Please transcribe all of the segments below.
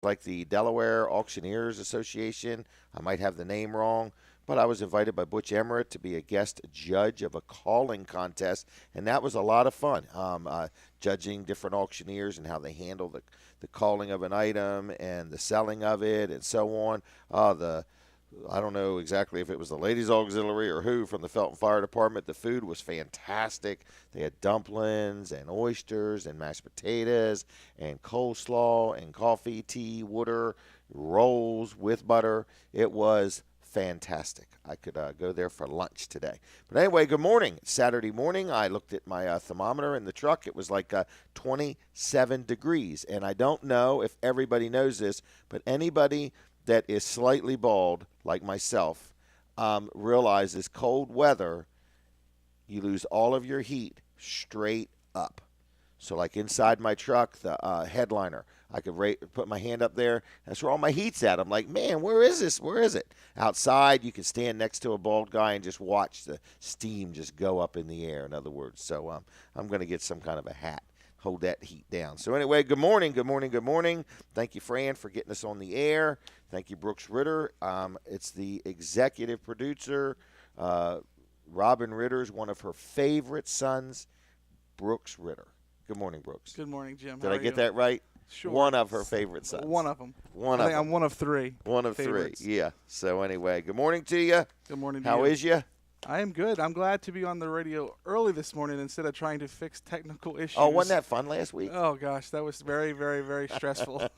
like the Delaware Auctioneers Association. I might have the name wrong, but I was invited by Butch Emmerich to be a guest judge of a calling contest, and that was a lot of fun. Judging different auctioneers and how they handle the calling of an item and the selling of it and so on. The I don't know exactly if it was the ladies' auxiliary or who from the Felton Fire Department. The food was fantastic. They had dumplings and oysters and mashed potatoes and coleslaw and coffee, tea, water, rolls with butter. It was fantastic. I could go there for lunch today. But anyway, good morning. It's Saturday morning. I looked at my thermometer in the truck. It was like 27 degrees. And I don't know if everybody knows this, but anybody that is slightly bald, like myself, realizes cold weather, you lose all of your heat straight up. So, like inside my truck, the headliner, I could put my hand up there. That's where all my heat's at. I'm like, man, where is this? Where is it? Outside, you can stand next to a bald guy and just watch the steam just go up in the air, in other words. So, I'm going to get some kind of a hat. Hold that heat down. So anyway, good morning, good morning, good morning. Thank you, Fran, for getting us on the air. Thank you, Brooks Ritter. It's the executive producer. Robin Ritter's one of her favorite sons, Brooks Ritter. Good morning, Brooks. Good morning, Jim. Did I get that right? Sure. One of her favorite sons. One of them. One I of think them. I'm one of three. One of favorites. three. Yeah. So anyway, good morning to you. Good morning to How you. is you? I am good. I'm glad to be on the radio early this morning instead of trying to fix technical issues. Oh, wasn't that fun last week? Oh, gosh. That was very, very, very stressful.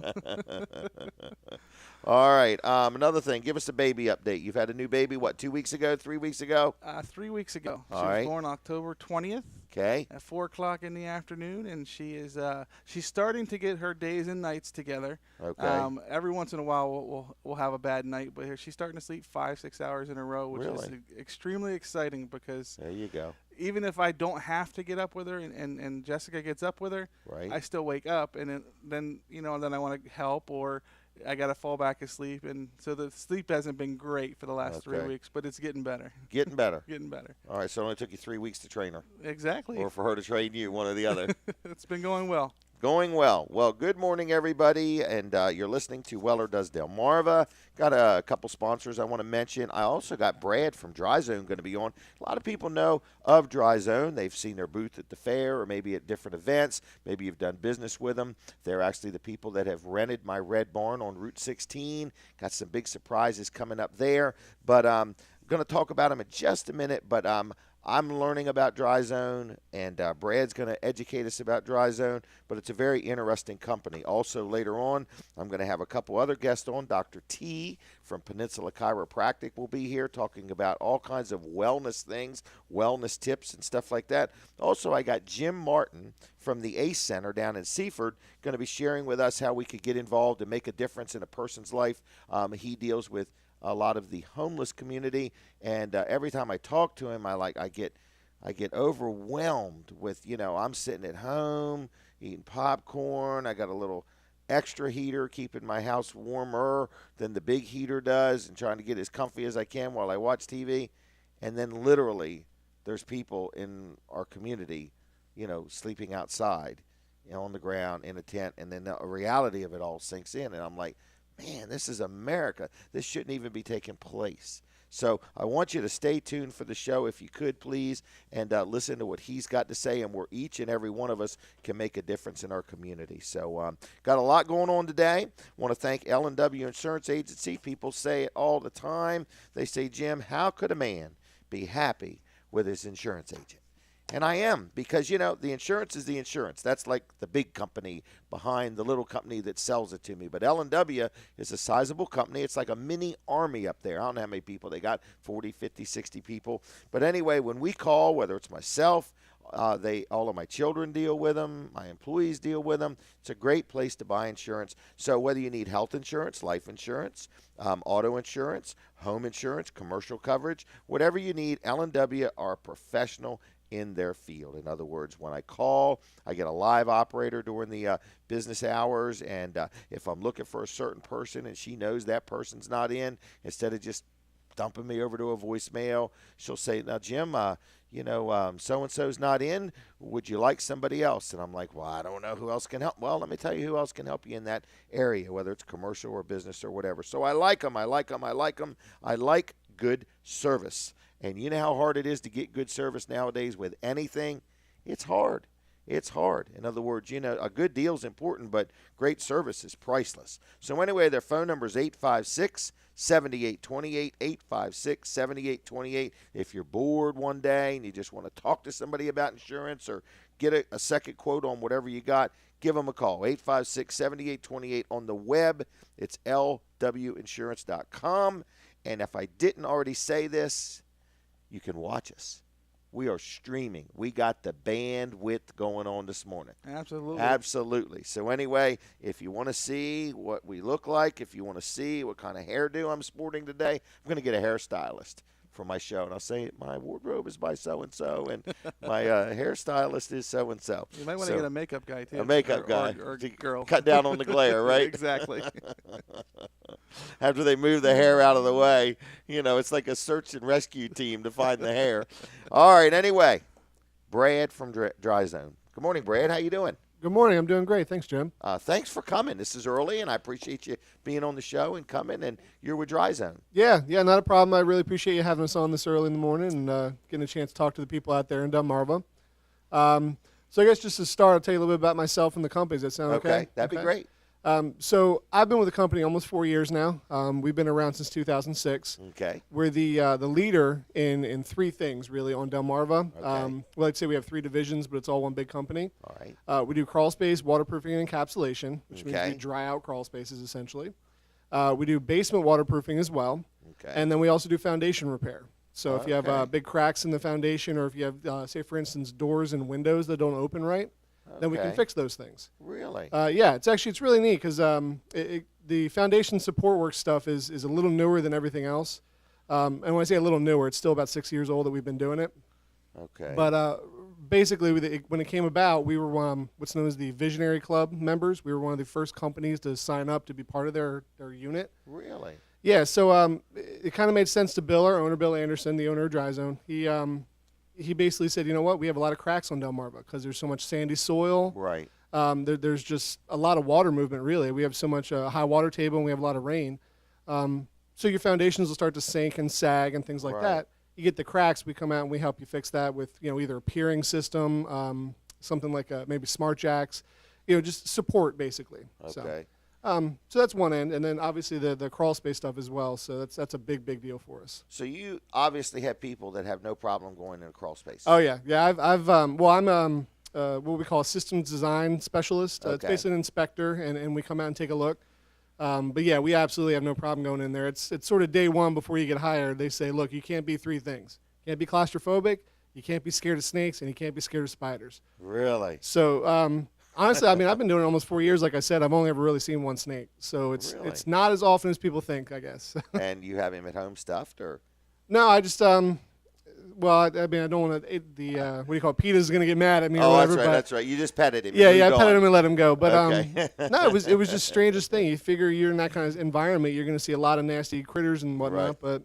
All right. Another thing, give us a baby update. You've had a new baby, what, 2 weeks ago, 3 weeks ago? 3 weeks ago. She All was right. born October 20th. Okay. At 4 o'clock in the afternoon, and she's starting to get her days and nights together. Okay. Every once in a while, we'll have a bad night, but she's starting to sleep 5-6 hours in a row, which is extremely exciting because There you go. even if I don't have to get up with her and Jessica gets up with her, Right. I still wake up, and then I want to help or I got to fall back asleep, and so the sleep hasn't been great for the last 3 weeks, but it's getting better. Getting better. Getting better. All right, so it only took you 3 weeks to train her. Exactly. Or for her to train you, one or the other. It's been going well. Going well. Well, good morning, everybody, and you're listening to Weller Does Delmarva. Got a couple sponsors I want to mention. I also got Brad from Dry Zone going to be on. A lot of people know of Dry Zone. They've seen their booth at the fair or maybe at different events. Maybe you've done business with them. They're actually the people that have rented my red barn on Route 16. Got some big surprises coming up there, but I'm going to talk about them in just a minute, but I'm learning about Dry Zone, and Brad's going to educate us about Dry Zone, but it's a very interesting company. Also, later on, I'm going to have a couple other guests on. Dr. T from Peninsula Chiropractic will be here talking about all kinds of wellness things, wellness tips and stuff like that. Also, I got Jim Martin from the ACE Center down in Seaford going to be sharing with us how we could get involved and make a difference in a person's life. He deals with a lot of the homeless community, and every time I talk to him, I get overwhelmed with, I'm sitting at home eating popcorn. I got a little extra heater keeping my house warmer than the big heater does, and trying to get as comfy as I can while I watch TV. And then literally there's people in our community, sleeping outside, on the ground in a tent, and then the reality of it all sinks in, and I'm like, man, this is America. This shouldn't even be taking place. So I want you to stay tuned for the show, if you could, please, and listen to what he's got to say, and where each and every one of us can make a difference in our community. So got a lot going on today. Want to thank L&W Insurance Agency. People say it all the time. They say, Jim, how could a man be happy with his insurance agent? And I am, because, the insurance is the insurance. That's like the big company behind the little company that sells it to me. But L&W is a sizable company. It's like a mini army up there. I don't know how many people they got, 40, 50, 60 people. But anyway, when we call, whether it's myself, all of my children deal with them, my employees deal with them. It's a great place to buy insurance. So whether you need health insurance, life insurance, auto insurance, home insurance, commercial coverage, whatever you need, L&W are professional in their field. In other words, when I call, I get a live operator during the business hours, and if I'm looking for a certain person and she knows that person's not in, instead of just dumping me over to a voicemail. She'll say, now, Jim, so-and-so's not in. Would you like somebody else? And I'm like, well, I don't know who else can help. Well, let me tell you who else can help you in that area, whether it's commercial or business or whatever. So I like them. I like them. I like them. I like good service. And you know how hard it is to get good service nowadays with anything? It's hard. It's hard. In other words, a good deal is important, but great service is priceless. So anyway, their phone number is 856-7828, 856-7828. If you're bored one day and you just want to talk to somebody about insurance or get a second quote on whatever you got, give them a call, 856-7828. On the web, it's lwinsurance.com. And if I didn't already say this, you can watch us. We are streaming. We got the bandwidth going on this morning. Absolutely. Absolutely. So anyway, if you want to see what we look like, if you want to see what kind of hairdo I'm sporting today, I'm going to get a hairstylist for my show. And I'll say my wardrobe is by so-and-so, and my hairstylist is so-and-so. You might want to get a makeup guy, too. A makeup guy. Or girl. Cut down on the glare, right? Exactly. After they move the hair out of the way, it's like a search and rescue team to find the hair. All right, anyway, Brad from Dry Zone. Good morning, Brad. How you doing? Good morning. I'm doing great. Thanks, Jim. Thanks for coming. This is early, and I appreciate you being on the show and coming, and you're with Dry Zone. Yeah, not a problem. I really appreciate you having us on this early in the morning and getting a chance to talk to the people out there in Delmarva. So I guess just to start, I'll tell you a little bit about myself and the company. Does that sound okay? Okay, that'd be great. So I've been with the company almost 4 years now. We've been around since 2006. Okay. We're the leader in three things, really, on Delmarva. Okay. Well, I'd say we have three divisions, but it's all one big company. All right. We do crawl space, waterproofing, and encapsulation, which means Okay. we dry out crawl spaces, essentially. We do basement waterproofing as well. Okay. And then we also do foundation repair. So if you Okay. have big cracks in the foundation, or if you have, say, for instance, doors and windows that don't open right, then we can Okay. fix those things. Really? Yeah, it's really neat because the foundation support work stuff is a little newer than everything else. And when I say a little newer, it's still about 6 years old that we've been doing it. Okay. But basically, when it came about, we were what's known as the Visionary Club members. We were one of the first companies to sign up to be part of their unit. Really? Yeah, so it kind of made sense to Bill, our owner, Bill Anderson, the owner of Dry Zone. He basically said, you know what, we have a lot of cracks on Delmarva because there's so much sandy soil. Right. There's just a lot of water movement, really. We have so much high water table and we have a lot of rain. So your foundations will start to sink and sag and things like Right. that. You get the cracks, we come out and we help you fix that with either a piering system, something like maybe smart jacks, just support basically. Okay. So that's one end, and then obviously the crawl space stuff as well. So that's a big deal for us. So you obviously have people that have no problem going in a crawl space. Oh yeah. I'm what we call a systems design specialist. It's Okay. basically an inspector, and we come out and take a look. But yeah, we absolutely have no problem going in there. It's sort of day one before you get hired. They say, look, you can't be three things. You can't be claustrophobic, you can't be scared of snakes, and you can't be scared of spiders. Really? So honestly, I mean, I've been doing it almost 4 years. Like I said, I've only ever really seen one snake. So it's Really? it's not as often as people think, I guess. And you have him at home stuffed, or? No, I just well, I mean, I don't want to. What do you call it? PETA's going to get mad at me or Oh, whatever. that's right. but That's right. You just petted him. yeah, You I moved petted on. him and let him go. But Okay. no, it was just strangest thing. You figure you're in that kind of environment, you're going to see a lot of nasty critters and whatnot. Right. But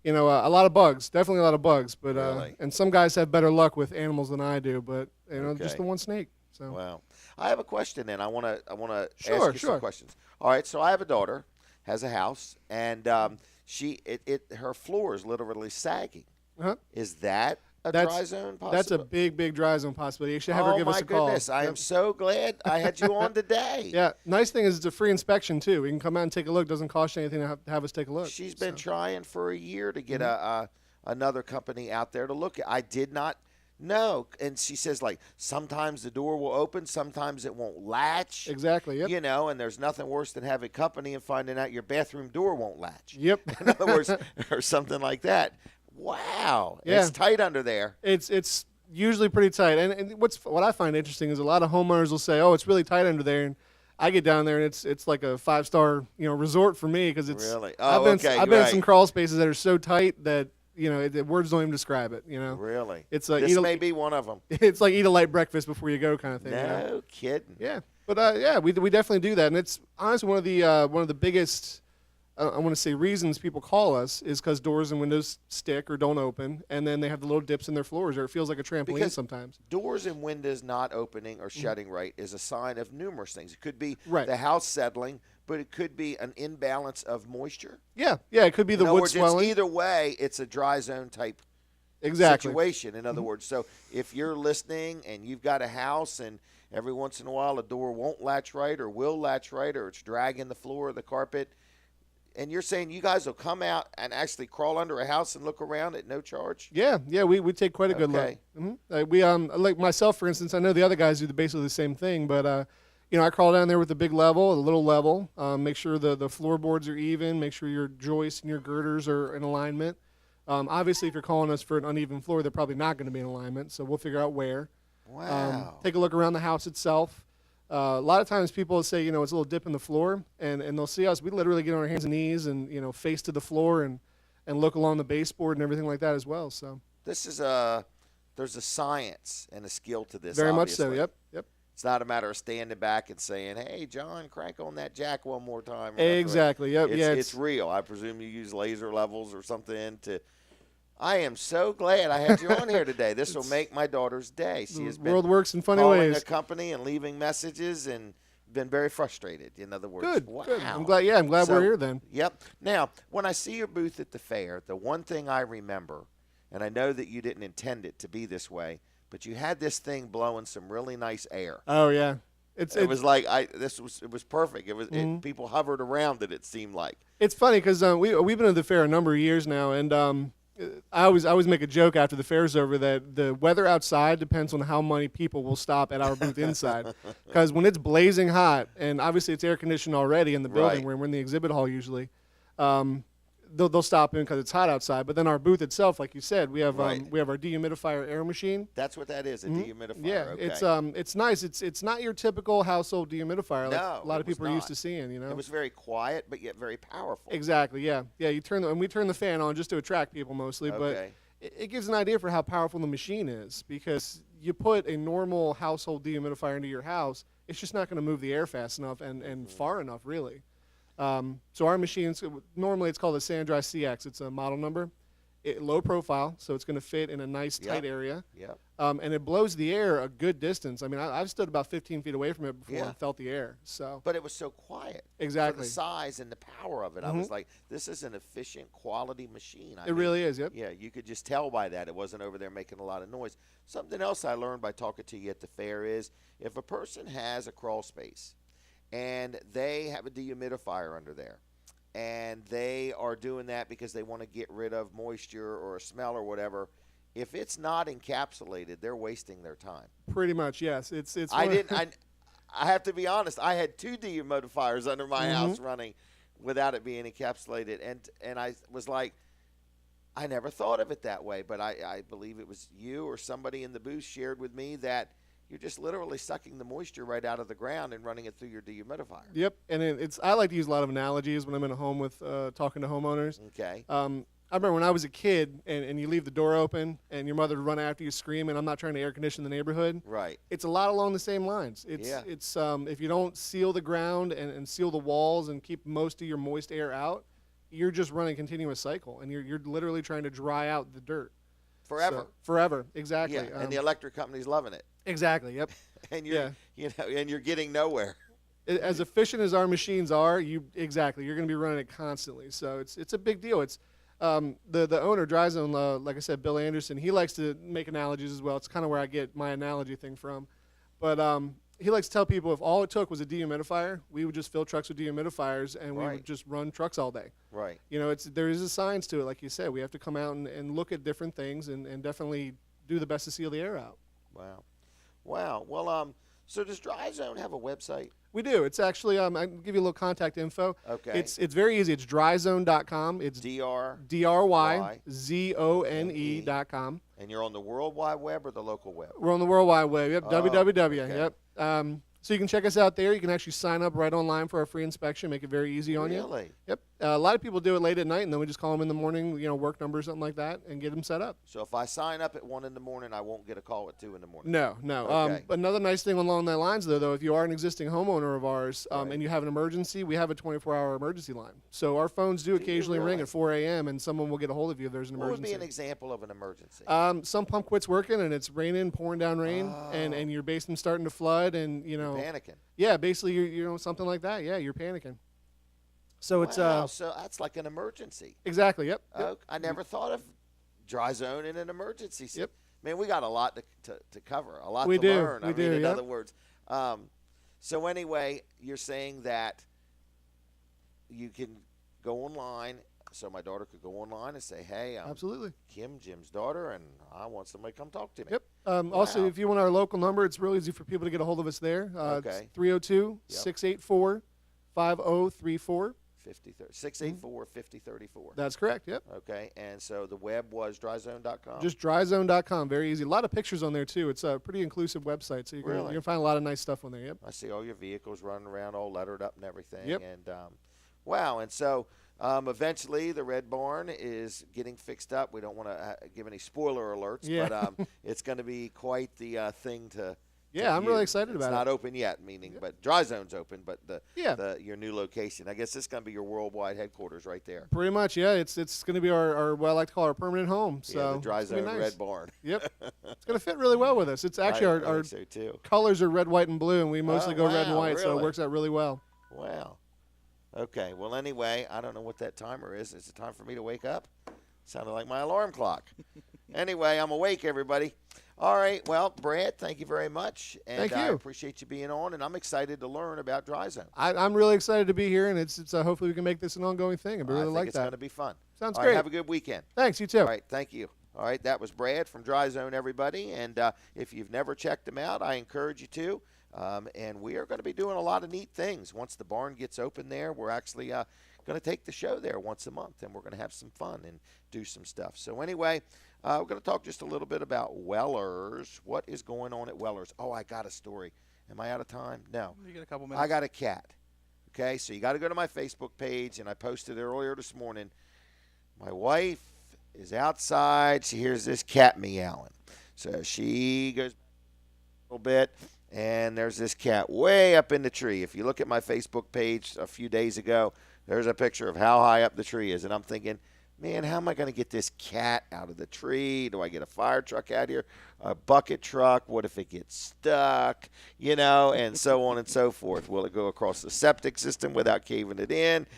a lot of bugs, definitely a lot of bugs. But Really? and some guys have better luck with animals than I do. But just Okay. the one snake. So Wow. I have a question, and I want to Sure, ask you sure. some questions. All right. So I have a daughter, has a house, and her floor is literally sagging. uh-huh. Is that a That's- dry zone possible? That's a big dry zone possibility. You should have her give us a call. Oh my goodness! I Yep. am so glad I had you on today. Yeah, nice thing is it's a free inspection too. We can come out and take a look. Doesn't cost you anything to have us take a look. She's been So. trying for a year to get Mm-hmm. another company out there to look at. I did not know, and she says like sometimes the door will open, sometimes it won't latch. Exactly. Yep. And there's nothing worse than having company and finding out your bathroom door won't latch. Yep. In other words, or something like that. Wow, Yeah. it's tight under there. It's usually pretty tight. And what I find interesting is a lot of homeowners will say, "Oh, it's really tight under there," and I get down there and it's like a 5-star resort for me because it's Really? I've Oh, been okay, I've been in great. some crawl spaces that are so tight that the words don't even describe it. Really, It's like this may be one of them. it's like eat a light breakfast before you go kind of thing. No kidding. Yeah, but we definitely do that, and it's honestly one of the biggest I want to say reasons people call us is because doors and windows stick or don't open, and then they have the little dips in their floors, or it feels like a trampoline Because sometimes. doors and windows not opening or shutting right is a sign of numerous things. It could be Right. the house settling, but it could be an imbalance of moisture. Yeah, it could be the In other wood words, swelling. either way, it's a dry zone type Exactly. situation. In other words, so if you're listening and you've got a house and every once in a while a door won't latch right or will latch right or it's dragging the floor or the carpet, and you're saying you guys will come out and actually crawl under a house and look around at no charge? Yeah, we take quite a good look. Okay. We like myself, for instance. I know the other guys do basically the same thing, but I crawl down there with the big level, a little level, make sure the floorboards are even, make sure your joists and your girders are in alignment. Obviously, if you're calling us for an uneven floor, they're probably not going to be in alignment, so we'll figure out where. Wow. Take a look around the house itself. A lot of times people will say, it's a little dip in the floor, and they'll see us. We literally get on our hands and knees and, face to the floor and look along the baseboard and everything like that as well. So This is there's a science and a skill to this. very much so. obviously. Yep. It's not a matter of standing back and saying, "Hey, John, crank on that jack one more time." or Exactly. Yep. It's real. I presume you use laser levels or something to. I am so glad I had you on here today. This will make my daughter's day. She has The been world works in funny calling ways. a company and leaving messages and been very frustrated. In other words, Good. wow. Good. I'm glad. Yeah, I'm glad So, we're here then. Yep. Now, when I see your booth at the fair, the one thing I remember, and I know that you didn't intend it to be this way, but you had this thing blowing some really nice air. Oh yeah. It was like it was perfect. It was people hovered around it. It seemed like. It's funny because we've been at the fair a number of years now, and I always make a joke after the fair's over that the weather outside depends on how many people will stop at our booth inside. Because when it's blazing hot, and obviously it's air conditioned already in the building, Right. we're in the exhibit hall usually, they'll stop in because it's hot outside. But then our booth itself, like you said, we have Right. our dehumidifier air machine. That's what that is, a dehumidifier. Yeah, Okay. it's nice. It's not your typical household dehumidifier like No, a lot it of people was are used not. to seeing. It was very quiet, but yet very powerful. Exactly. Yeah. You turn and we turn the fan on just to attract people mostly, but Okay. it gives an idea for how powerful the machine is because you put a normal household dehumidifier into your house, it's just not going to move the air fast enough and far enough really. So our machines, normally it's called a SandDry CX. It's a model number. Low profile, so it's going to fit in a nice tight area. Yep. And it blows the air a good distance. I mean, I've stood about 15 feet away from it before Yeah. and felt the air. So But it was so quiet. Exactly. For the size and the power of it. I was like, this is an efficient, quality machine. I it mean, really is. Yep. Yeah, you could just tell by that. It wasn't over there making a lot of noise. Something else I learned by talking to you at the fair is if a person has a crawl space and they have a dehumidifier under there and they are doing that because they want to get rid of moisture or a smell or whatever, if it's not encapsulated, they're wasting their time. Pretty much. Yes. It's. I have to be honest. I had 2 dehumidifiers under my house running without it being encapsulated, and I was like, I never thought of it that way, but I believe it was you or somebody in the booth shared with me that you're just literally sucking the moisture right out of the ground and running it through your dehumidifier. Yep, and I like to use a lot of analogies when I'm in a home with talking to homeowners. Okay. I remember when I was a kid and you leave the door open and your mother would run after you screaming, I'm not trying to air condition the neighborhood. Right. It's a lot along the same lines. It's if you don't seal the ground and seal the walls and keep most of your moist air out, you're just running a continuous cycle and you're literally trying to dry out the dirt. Forever. So, forever, exactly. Yeah, and the electric company's loving it. Exactly, yep. And you're and you're getting nowhere. As efficient as our machines are, you're going to be running it constantly. So it's a big deal. It's the owner, Dry Zone, like I said, Bill Anderson. He likes to make analogies as well. It's kind of where I get my analogy thing from. But he likes to tell people if all it took was a dehumidifier, we would just fill trucks with dehumidifiers and we would just run trucks all day. Right. There is a science to it, like you said. We have to come out and look at different things and definitely do the best to seal the air out. Wow. Well, so does Dry Zone have a website? We do. It's actually I can give you a little contact info. Okay. It's very easy. It's dryzone.com. It's DRYZONE.com. And you're on the World Wide Web or the local web? We're on the World Wide Web. Yep. www. Okay. Yep. So you can check us out there. You can actually sign up right online for our free inspection. Make it very easy on you. Really? Yep. A lot of people do it late at night, and then we just call them in the morning, work number or something like that, and get them set up. So if I sign up at 1 in the morning, I won't get a call at 2 in the morning? No. Okay. Another nice thing along that lines, though, if you are an existing homeowner of ours Right. and you have an emergency, we have a 24-hour emergency line. So our phones do occasionally ring really? at 4 a.m., and someone will get a hold of you if there's an What would emergency. be an example of an emergency? Some pump quits working, and it's raining, pouring down rain, and your basement's starting to flood, and, Panicking. Yeah, basically, something like that. Yeah, you're panicking. So it's Wow, so that's like an emergency. exactly. Yep. I never thought of dry zone in an emergency. Yep. Man, we got a lot to cover, a lot We to do. learn. We do, in yep. other words. So anyway, you're saying that you can go online. So my daughter could go online and say, "Hey, I'm Absolutely. Kim, Jim's daughter, and I want somebody to come talk to me." Yep. Also, Wow. if you want our local number, it's real easy for people to get a hold of us there. Okay. It's 302-684-5034. 684-5034. That's correct. Yep. Okay, and so the web was dryzone.com. Just dryzone.com. Very easy. A lot of pictures on there, too. It's a pretty inclusive website, so you're Really? going to find a lot of nice stuff on there. Yep. I see all your vehicles running around all lettered up and everything. Yep. And wow, and so eventually the Red Barn is getting fixed up. We don't want to give any spoiler alerts, Yeah. but it's going to be quite the thing to. Yeah, I'm really view. excited about It's it. not open yet, meaning, but Dry Zone's open, but Yeah. your new location. I guess this is going to be your worldwide headquarters right there. Pretty much, yeah. It's going to be our what I like to call our permanent home. So Yeah, the Dry it's gonna Zone be nice. Red Barn. Yep. It's going to fit really well with us. It's actually I our think so too. colors are red, white, and blue, and we mostly go red and wow, white, so really? it works out really well. Wow. Okay. Well, anyway, I don't know what that timer is. Is it time for me to wake up? Sounded like my alarm clock. Anyway, I'm awake, everybody. All right. Well, Brad, thank you very much. And Thank I you. appreciate you being on, and I'm excited to learn about Dry Zone. I'm really excited to be here, and it's hopefully we can make this an ongoing thing. I really I think like it's that. going to be fun. Sounds All great. right, have a good weekend. Thanks. You too. All right. Thank you. All right. That was Brad from Dry Zone, everybody. And if you've never checked them out, I encourage you to. And we are going to be doing a lot of neat things. Once the barn gets open there, we're actually going to take the show there once a month, and we're going to have some fun and do some stuff. So anyway, we're going to talk just a little bit about Weller's. What is going on at Weller's? Oh, I got a story. Am I out of time? No. You get a couple minutes. I got a cat. Okay, so you got to go to my Facebook page, and I posted earlier this morning. My wife is outside. She hears this cat meowing. So she goes a little bit, and there's this cat way up in the tree. If you look at my Facebook page a few days ago, there's a picture of how high up the tree is. And I'm thinking, man, how am I going to get this cat out of the tree? Do I get a fire truck out here? A bucket truck? What if it gets stuck? And so on and so forth. Will it go across the septic system without caving it in?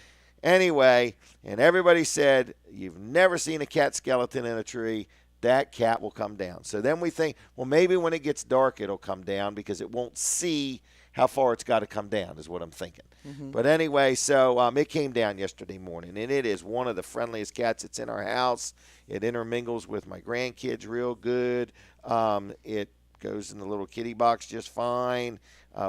Anyway, and everybody said, you've never seen a cat skeleton in a tree. That cat will come down. So then we think, well, maybe when it gets dark, it'll come down because it won't see how far it's got to come down is what I'm thinking. Mm-hmm. But anyway, so it came down yesterday morning, and it is one of the friendliest cats that's in our house. It intermingles with my grandkids real good. It goes in the little kitty box just fine.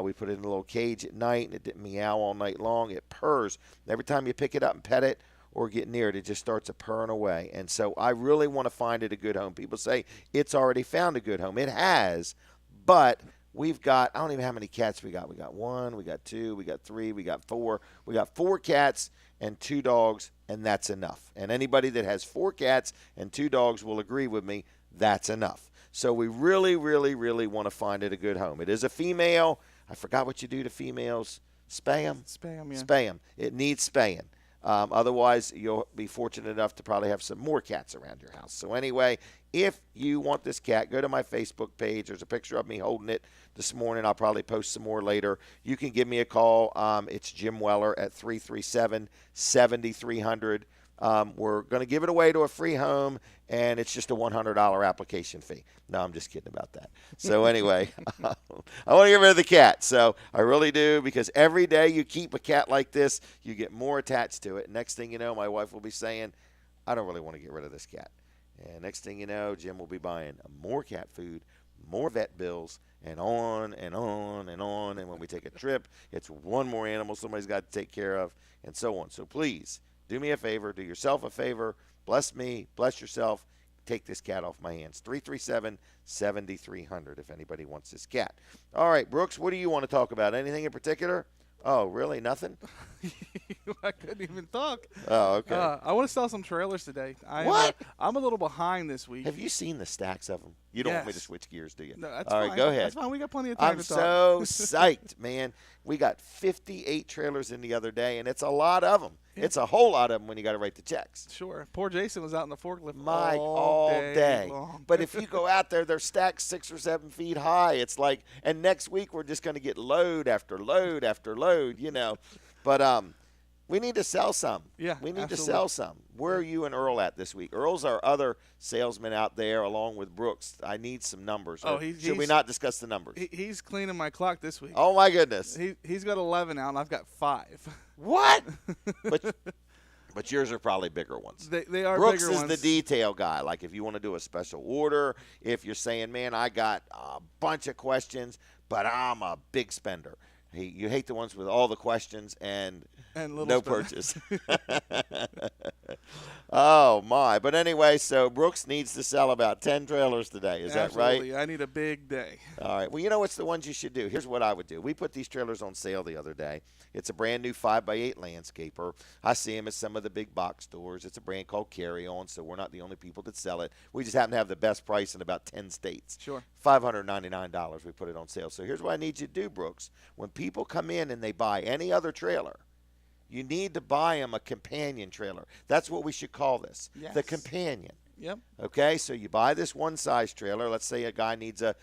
We put it in a little cage at night, and it didn't meow all night long. It purrs. Every time you pick it up and pet it or get near it, it just starts purring away. And so I really want to find it a good home. People say it's already found a good home. It has, but we've got, I don't even know how many cats we got. We got 1, we got 2, we got 3, we got 4. We got 4 cats and 2 dogs, and that's enough. And anybody that has 4 cats and 2 dogs will agree with me, that's enough. So we really, really, really want to find it a good home. It is a female. I forgot what you do to females. Spay them? Spam, yeah. Spay them. It needs spaying. Otherwise, you'll be fortunate enough to probably have some more cats around your house. So anyway, if you want this cat, go to my Facebook page. There's a picture of me holding it this morning. I'll probably post some more later. You can give me a call. It's Jim Weller at 337-7300. We're going to give it away to a free home, and it's just a $100 application fee. No, I'm just kidding about that. So anyway, I want to get rid of the cat. So I really do, because every day you keep a cat like this, you get more attached to it. Next thing you know, my wife will be saying, I don't really want to get rid of this cat. And next thing you know, Jim will be buying more cat food, more vet bills, and on and on and on. And when we take a trip, it's one more animal somebody's got to take care of, and so on. So please, do me a favor, do yourself a favor, bless me, bless yourself, take this cat off my hands. 337-7300 if anybody wants this cat. All right, Brooks, what do you want to talk about? Anything in particular? Oh, really? Nothing? I couldn't even talk. Oh, okay. I want to sell some trailers today. What? I'm a little behind this week. Have you seen the stacks of them? You don't want me to Yes. switch gears, do you? No, that's All fine. right, go ahead. That's fine. We got plenty of time I'm to talk. so psyched, man. We got 58 trailers in the other day, and it's a lot of them. Yeah. It's a whole lot of them when you got to write the checks. Sure. Poor Jason was out in the forklift Mike, all day. long. But if you go out there, they're stacked 6 or 7 feet high. It's like, and next week we're just going to get load after load after load, you know. But we need to sell some. Yeah, we need absolutely. to sell some. Where are you and Earl at this week? Earl's our other salesman out there, along with Brooks. I need some numbers. Oh, should we not discuss the numbers? He's cleaning my clock this week. Oh my goodness! He's got 11 out, and I've got 5. What? But yours are probably bigger ones. They are Brooks bigger is ones. the detail guy. Like if you want to do a special order, if you're saying, man, I got a bunch of questions, but I'm a big spender. You hate the ones with all the questions and no purchase. Oh, my. But anyway, so Brooks needs to sell about 10 trailers today. Is Absolutely. that right? I need a big day. All right. Well, you know what's the ones you should do? Here's what I would do. We put these trailers on sale the other day. It's a brand new 5x8 landscaper. I see them at some of the big box stores. It's a brand called Carry On, so we're not the only people that sell it. We just happen to have the best price in about 10 states. Sure. $599 we put it on sale. So here's what I need you to do, Brooks. When people come in and they buy any other trailer, you need to buy them a companion trailer. That's what we should call this, Yes. the companion. Yep. Okay, so you buy this one-size trailer. Let's say a guy needs a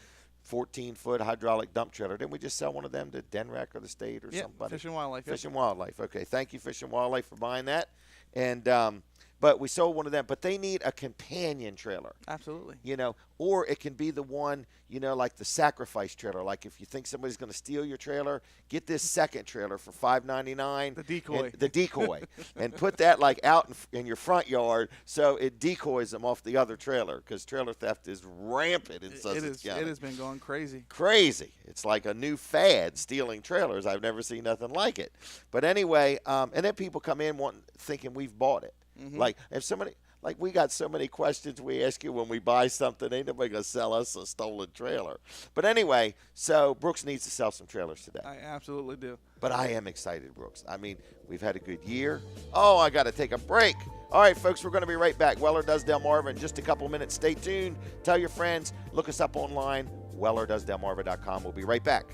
14-foot hydraulic dump trailer. Then we just sell one of them to Denrec or the state or somebody. Fish and Wildlife. Fish and Wildlife. Okay, thank you, Fish and Wildlife, for buying that. And but we sold one of them. But they need a companion trailer. Absolutely. You know, or it can be the one, you know, like the sacrifice trailer. Like if you think somebody's going to steal your trailer, get this second trailer for $5.99. The decoy. The decoy. And put that like out in your front yard so it decoys them off the other trailer because trailer theft is rampant in Sussex County. It has been going crazy. Crazy. It's like a new fad, stealing trailers. I've never seen nothing like it. But anyway, and then people come in thinking we've bought it. Mm-hmm. Like if somebody, like we got so many questions we ask you when we buy something, ain't nobody gonna sell us a stolen trailer. But anyway, so Brooks needs to sell some trailers today. I absolutely do. But I am excited, Brooks. I mean, we've had a good year. Oh, I got to take a break. All right, folks, we're going to be right back. Weller Does Delmarva in just a couple minutes. Stay tuned. Tell your friends. Look us up online, wellerdoesdelmarva.com. We'll be right back.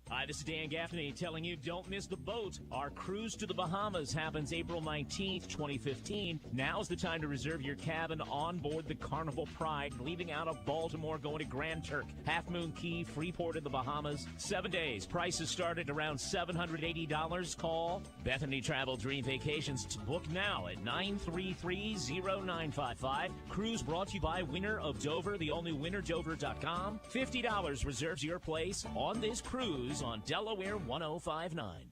Hi, this is Dan Gaffney telling you don't miss the boat. Our cruise to the Bahamas happens April 19th, 2015. Now's the time to reserve your cabin on board the Carnival Pride, leaving out of Baltimore, going to Grand Turk, Half Moon Key, Freeport in the Bahamas. 7 days. Prices start at around $780. Call Bethany Travel Dream Vacations to book now at 933-0955. Cruise brought to you by Winner of Dover, the only winnerdover.com. $50 reserves your place on this cruise on Delaware 1059.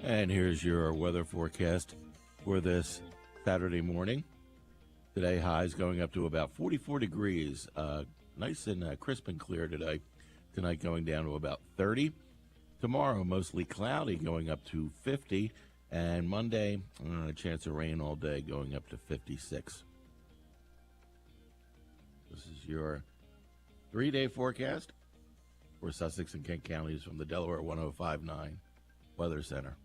And here's your weather forecast for this Saturday morning. Today, highs going up to about 44 degrees. Nice and crisp and clear today. Tonight going down to about 30. Tomorrow, mostly cloudy, going up to 50. And Monday, a chance of rain all day, going up to 56. This is your 3-day forecast for Sussex and Kent counties from the Delaware 1059 Weather Center.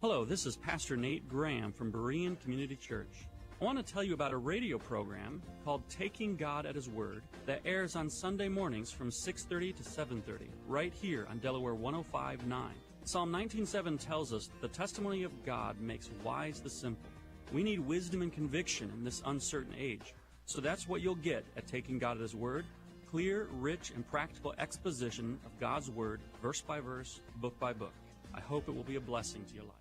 Hello, this is Pastor Nate Graham from Berean Community Church. I want to tell you about a radio program called Taking God at His Word that airs on Sunday mornings from 6:30 to 7:30, right here on Delaware 1059. Psalm 19:7 tells us the testimony of God makes wise the simple. We need wisdom and conviction in this uncertain age. So that's what you'll get at Taking God at His Word. Clear, rich, and practical exposition of God's Word, verse by verse, book by book. I hope it will be a blessing to your life.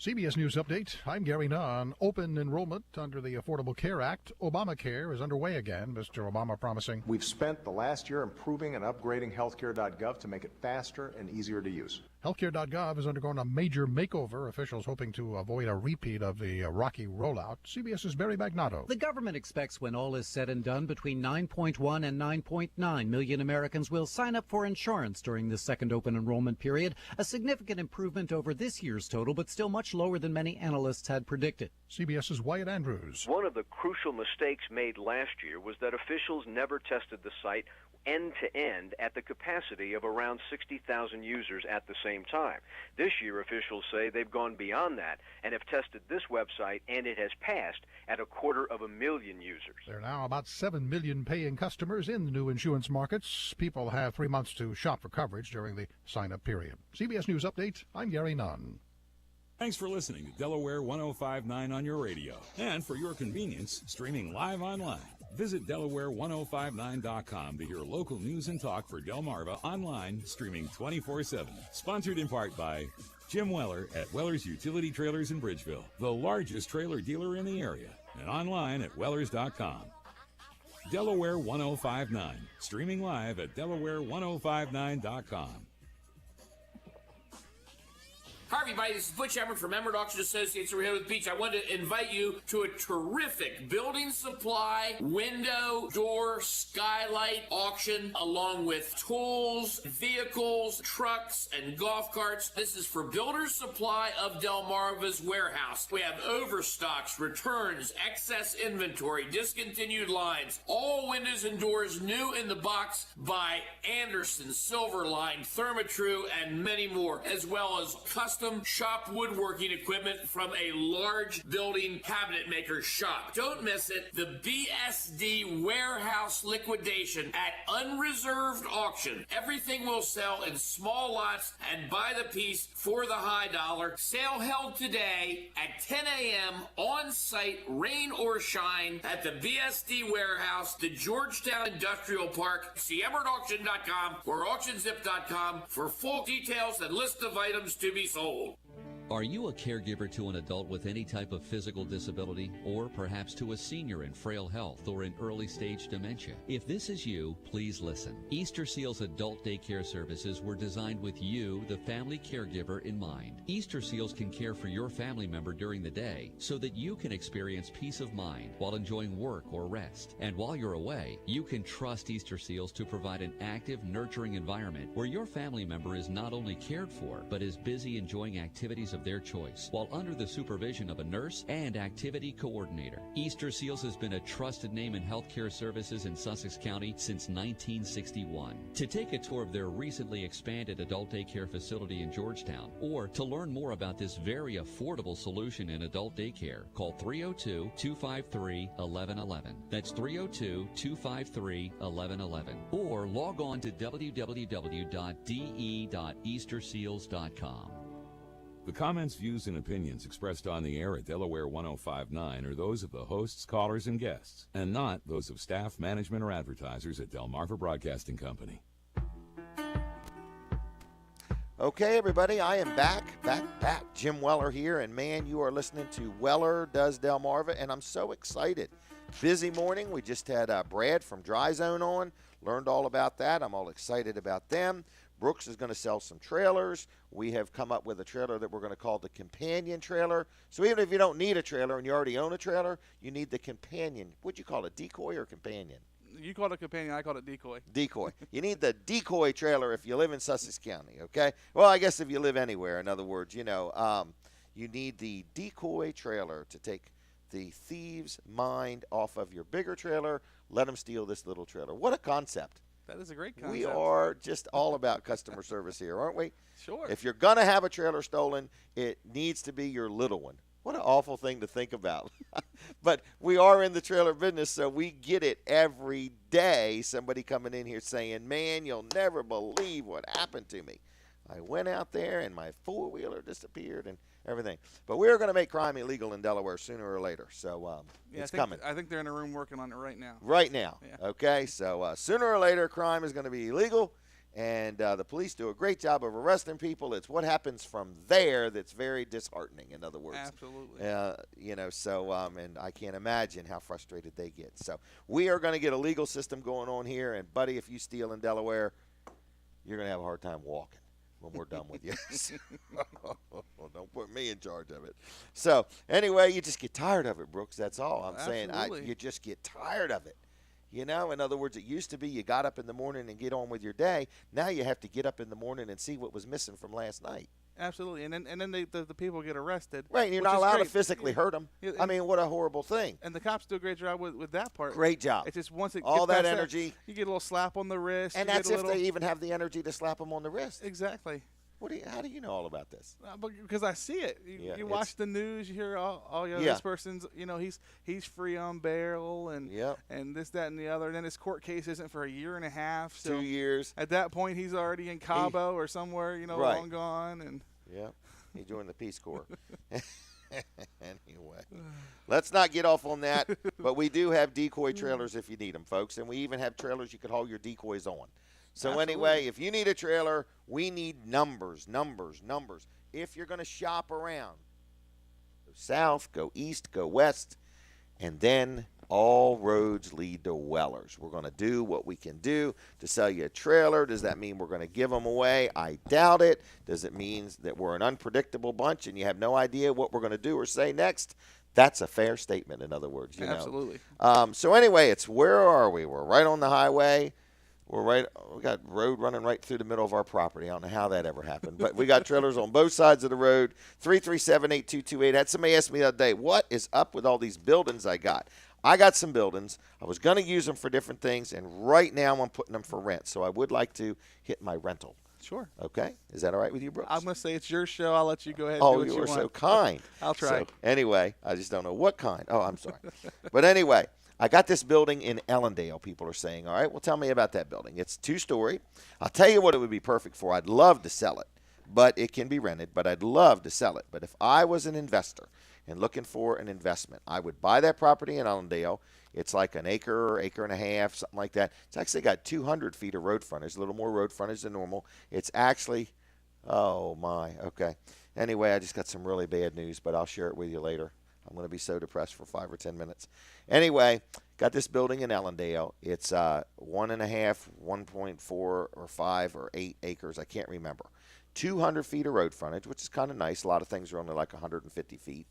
CBS News Update. I'm Gary Nunn. Open enrollment under the Affordable Care Act. Obamacare is underway again. Mr. Obama promising. We've spent the last year improving and upgrading healthcare.gov to make it faster and easier to use. Healthcare.gov has undergone a major makeover. Officials hoping to avoid a repeat of the rocky rollout. CBS's Barry Magnato. The government expects when all is said and done, between 9.1 and 9.9 million Americans will sign up for insurance during the second open enrollment period, a significant improvement over this year's total, but still much lower than many analysts had predicted. CBS's Wyatt Andrews. One of the crucial mistakes made last year was that officials never tested the site end-to-end at the capacity of around 60,000 users at the same time. This year, officials say they've gone beyond that and have tested this website, and it has passed at 250,000 users. There are now about 7 million paying customers in the new insurance markets. People have 3 months to shop for coverage during the sign-up period. CBS News Update, I'm Gary Nunn. Thanks for listening to Delaware 105.9 on your radio. And for your convenience, streaming live online. Visit Delaware1059.com to hear local news and talk for Delmarva online, streaming 24/7. Sponsored in part by Jim Weller at Weller's Utility Trailers in Bridgeville, the largest trailer dealer in the area, and online at Wellers.com. Delaware 1059, streaming live at Delaware1059.com. Hi, everybody. This is Butch Everett from Emerald Auction Associates over here with Beach. I wanted to invite you to a terrific building supply, window, door, skylight auction, along with tools, vehicles, trucks, and golf carts. This is for Builder's Supply of Delmarva's warehouse. We have overstocks, returns, excess inventory, discontinued lines, all windows and doors new in the box by Anderson, Silverline, Therma-Tru, and many more, as well as custom shop woodworking equipment from a large building cabinet maker shop. Don't miss it. The BSD warehouse liquidation at unreserved auction. Everything will sell in small lots and by the piece for the high dollar. Sale held today at 10 a.m. on site, rain or shine, at the BSD warehouse, the Georgetown Industrial Park. See EmerettAuction.com or AuctionZip.com for full details and list of items to be sold. Are you a caregiver to an adult with any type of physical disability, or perhaps to a senior in frail health or in early stage dementia? If this is you, please listen. Easter Seals Adult Daycare Services were designed with you, the family caregiver, in mind. Easter Seals can care for your family member during the day so that you can experience peace of mind while enjoying work or rest. And while you're away, you can trust Easter Seals to provide an active, nurturing environment where your family member is not only cared for, but is busy enjoying activities of their choice, while under the supervision of a nurse and activity coordinator. Easter Seals has been a trusted name in healthcare services in Sussex County since 1961. To take a tour of their recently expanded adult daycare facility in Georgetown, or to learn more about this very affordable solution in adult daycare, call 302-253-1111. That's 302-253-1111. Or log on to www.de.easterseals.com. The comments, views, and opinions expressed on the air at Delaware 105.9 are those of the hosts, callers, and guests, and not those of staff, management, or advertisers at Delmarva Broadcasting Company. Okay, everybody, I am back. Jim Weller here, and man, you are listening to Weller Does Delmarva, and I'm so excited. Busy morning. We just had Brad from Dry Zone on, learned all about that. I'm all excited about them. Brooks is going to sell some trailers. We have come up with a trailer that we're going to call the companion trailer. So even if you don't need a trailer and you already own a trailer, you need the companion. What'd you call it, decoy or companion? You called it companion, I called it decoy. Decoy. You need the decoy trailer if you live in Sussex County, okay? Well, I guess if you live anywhere, in other words, you need the decoy trailer to take the thieves' mind off of your bigger trailer, let them steal this little trailer. What a concept. That is a great concept. We are just all about customer service here, aren't we? Sure. If you're going to have a trailer stolen, it needs to be your little one. What an awful thing to think about. But we are in the trailer business, so we get it every day. Somebody coming in here saying, man, you'll never believe what happened to me. I went out there and my four-wheeler disappeared and everything. But we're going to make crime illegal in Delaware sooner or later. So it's coming. I think they're in a room working on it right now. Right now. Yeah. Okay. So sooner or later, crime is going to be illegal. And the police do a great job of arresting people. It's what happens from there that's very disheartening, in other words. Absolutely. And I can't imagine how frustrated they get. So we are going to get a legal system going on here. And, buddy, if you steal in Delaware, you're going to have a hard time walking when we're done with you. Don't put me in charge of it. So, anyway, you just get tired of it, Brooks. That's all I'm saying. You just get tired of it. In other words, it used to be you got up in the morning and get on with your day. Now you have to get up in the morning and see what was missing from last night. Absolutely, and then the people get arrested. Right, and you're not allowed to physically hurt them. I mean, what a horrible thing. And the cops do a great job with that part. Great job. It's just once it all gets that energy, you get a little slap on the wrist. And that's if they even have the energy to slap them on the wrist. Exactly. How do you know all about this? Because I see it. You watch the news, you hear this person's, he's free on bail and this, that, and the other. And then his court case isn't for a year and a half. So 2 years. At that point, he's already in Cabo or somewhere, long gone. And he joined the Peace Corps. Anyway, let's not get off on that. But we do have decoy trailers if you need them, folks. And we even have trailers you could haul your decoys on. So Absolutely. Anyway, if you need a trailer, we need numbers. If you're going to shop around, go south, go east, go west, and then all roads lead to Weller's. We're going to do what we can do to sell you a trailer. Does that mean we're going to give them away? I doubt it. Does it mean that we're an unpredictable bunch and you have no idea what we're going to do or say next? That's a fair statement, in other words. Absolutely. So anyway, where are we? We're right on the highway. We got road running right through the middle of our property. I don't know how that ever happened, but we got trailers on both sides of the road. 337-8228. Had somebody ask me the other day, what is up with all these buildings I got? I got some buildings. I was going to use them for different things, and right now I'm putting them for rent. So I would like to hit my rental. Sure. Okay. Is that all right with you, Brooks? I'm going to say it's your show. I'll let you go ahead and do what you want. Oh, you are so kind. I'll try. So, anyway, I just don't know what kind. Oh, I'm sorry. But anyway, I got this building in Ellendale, people are saying. All right, well, tell me about that building. It's 2-story. I'll tell you what it would be perfect for. I'd love to sell it, but it can be rented, but I'd love to sell it. But if I was an investor and looking for an investment, I would buy that property in Ellendale. It's like an acre and a half, something like that. It's actually got 200 feet of road frontage, a little more road frontage than normal. It's actually, oh, my, okay. Anyway, I just got some really bad news, but I'll share it with you later. I'm going to be so depressed for 5 or 10 minutes. Anyway, got this building in Ellendale. It's 1.5, 1.4, or 5 or 8 acres. I can't remember. 200 feet of road frontage, which is kind of nice. A lot of things are only like 150 feet.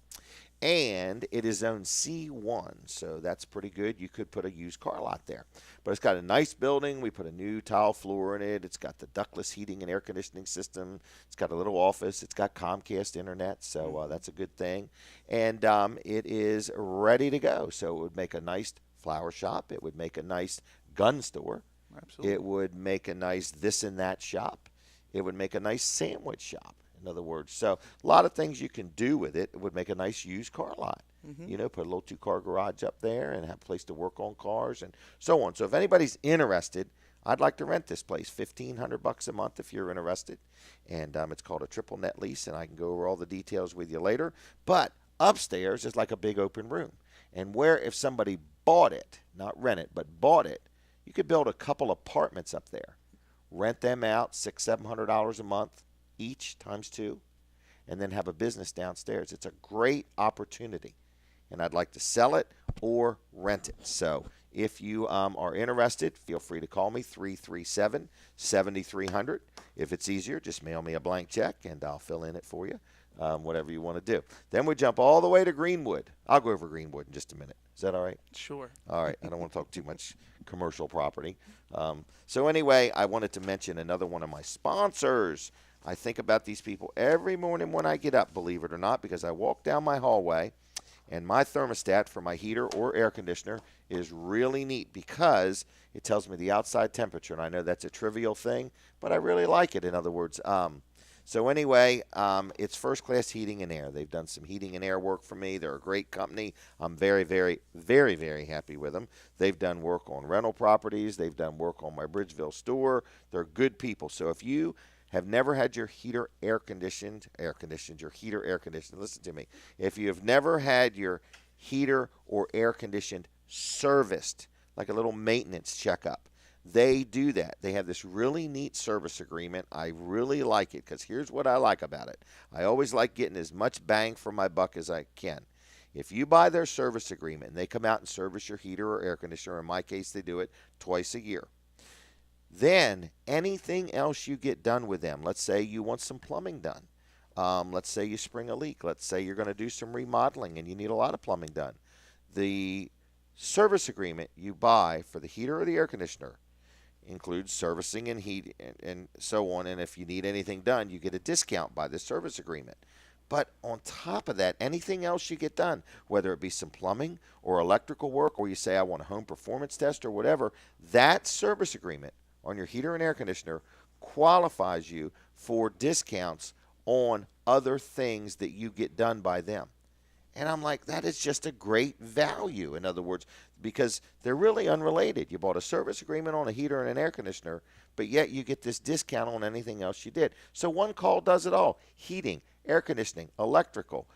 And it is zone C1, so that's pretty good. You could put a used car lot there. But it's got a nice building. We put a new tile floor in it. It's got the ductless heating and air conditioning system. It's got a little office. It's got Comcast internet, so that's a good thing. And it is ready to go. So it would make a nice flower shop. It would make a nice gun store. Absolutely. It would make a nice this and that shop. It would make a nice sandwich shop. In other words, so a lot of things you can do with it. It would make a nice used car lot. Mm-hmm. Put a little 2-car garage up there and have a place to work on cars and so on. So if anybody's interested, I'd like to rent this place, $1,500 a month if you're interested. And it's called a triple net lease, and I can go over all the details with you later. But upstairs is like a big open room. And where if somebody bought it, not rent it, but bought it, you could build a couple apartments up there. Rent them out, $600-700 a month each times 2, and then have a business downstairs. It's a great opportunity, and I'd like to sell it or rent it. So if you are interested, feel free to call me, 337-7300. If it's easier, just mail me a blank check, and I'll fill in it for you, whatever you want to do. Then we jump all the way to Greenwood. I'll go over Greenwood in just a minute. Is that all right? Sure. All right. I don't want to talk too much commercial property. So anyway, I wanted to mention another one of my sponsors. I think about these people every morning when I get up, believe it or not, because I walk down my hallway, and my thermostat for my heater or air conditioner is really neat because it tells me the outside temperature, and I know that's a trivial thing, but I really like it, in other words. So anyway, it's First Class Heating and Air. They've done some heating and air work for me. They're a great company. I'm very, very, very, very happy with them. They've done work on rental properties. They've done work on my Bridgeville store. They're good people. So if you have never had your heater air conditioned, listen to me. If you have never had your heater or air conditioned serviced, like a little maintenance checkup, they do that. They have this really neat service agreement. I really like it because here's what I like about it. I always like getting as much bang for my buck as I can. If you buy their service agreement and they come out and service your heater or air conditioner, in my case they do it twice a year, then anything else you get done with them, let's say you want some plumbing done, let's say you spring a leak, let's say you're going to do some remodeling and you need a lot of plumbing done, the service agreement you buy for the heater or the air conditioner includes servicing and heat and so on, and if you need anything done, you get a discount by the service agreement. But on top of that, anything else you get done, whether it be some plumbing or electrical work, or you say I want a home performance test or whatever, that service agreement on your heater and air conditioner qualifies you for discounts on other things that you get done by them. And I'm like, that is just a great value, in other words, because they're really unrelated. You bought a service agreement on a heater and an air conditioner, but yet you get this discount on anything else you did. So one call does it all. Heating, air conditioning, electrical,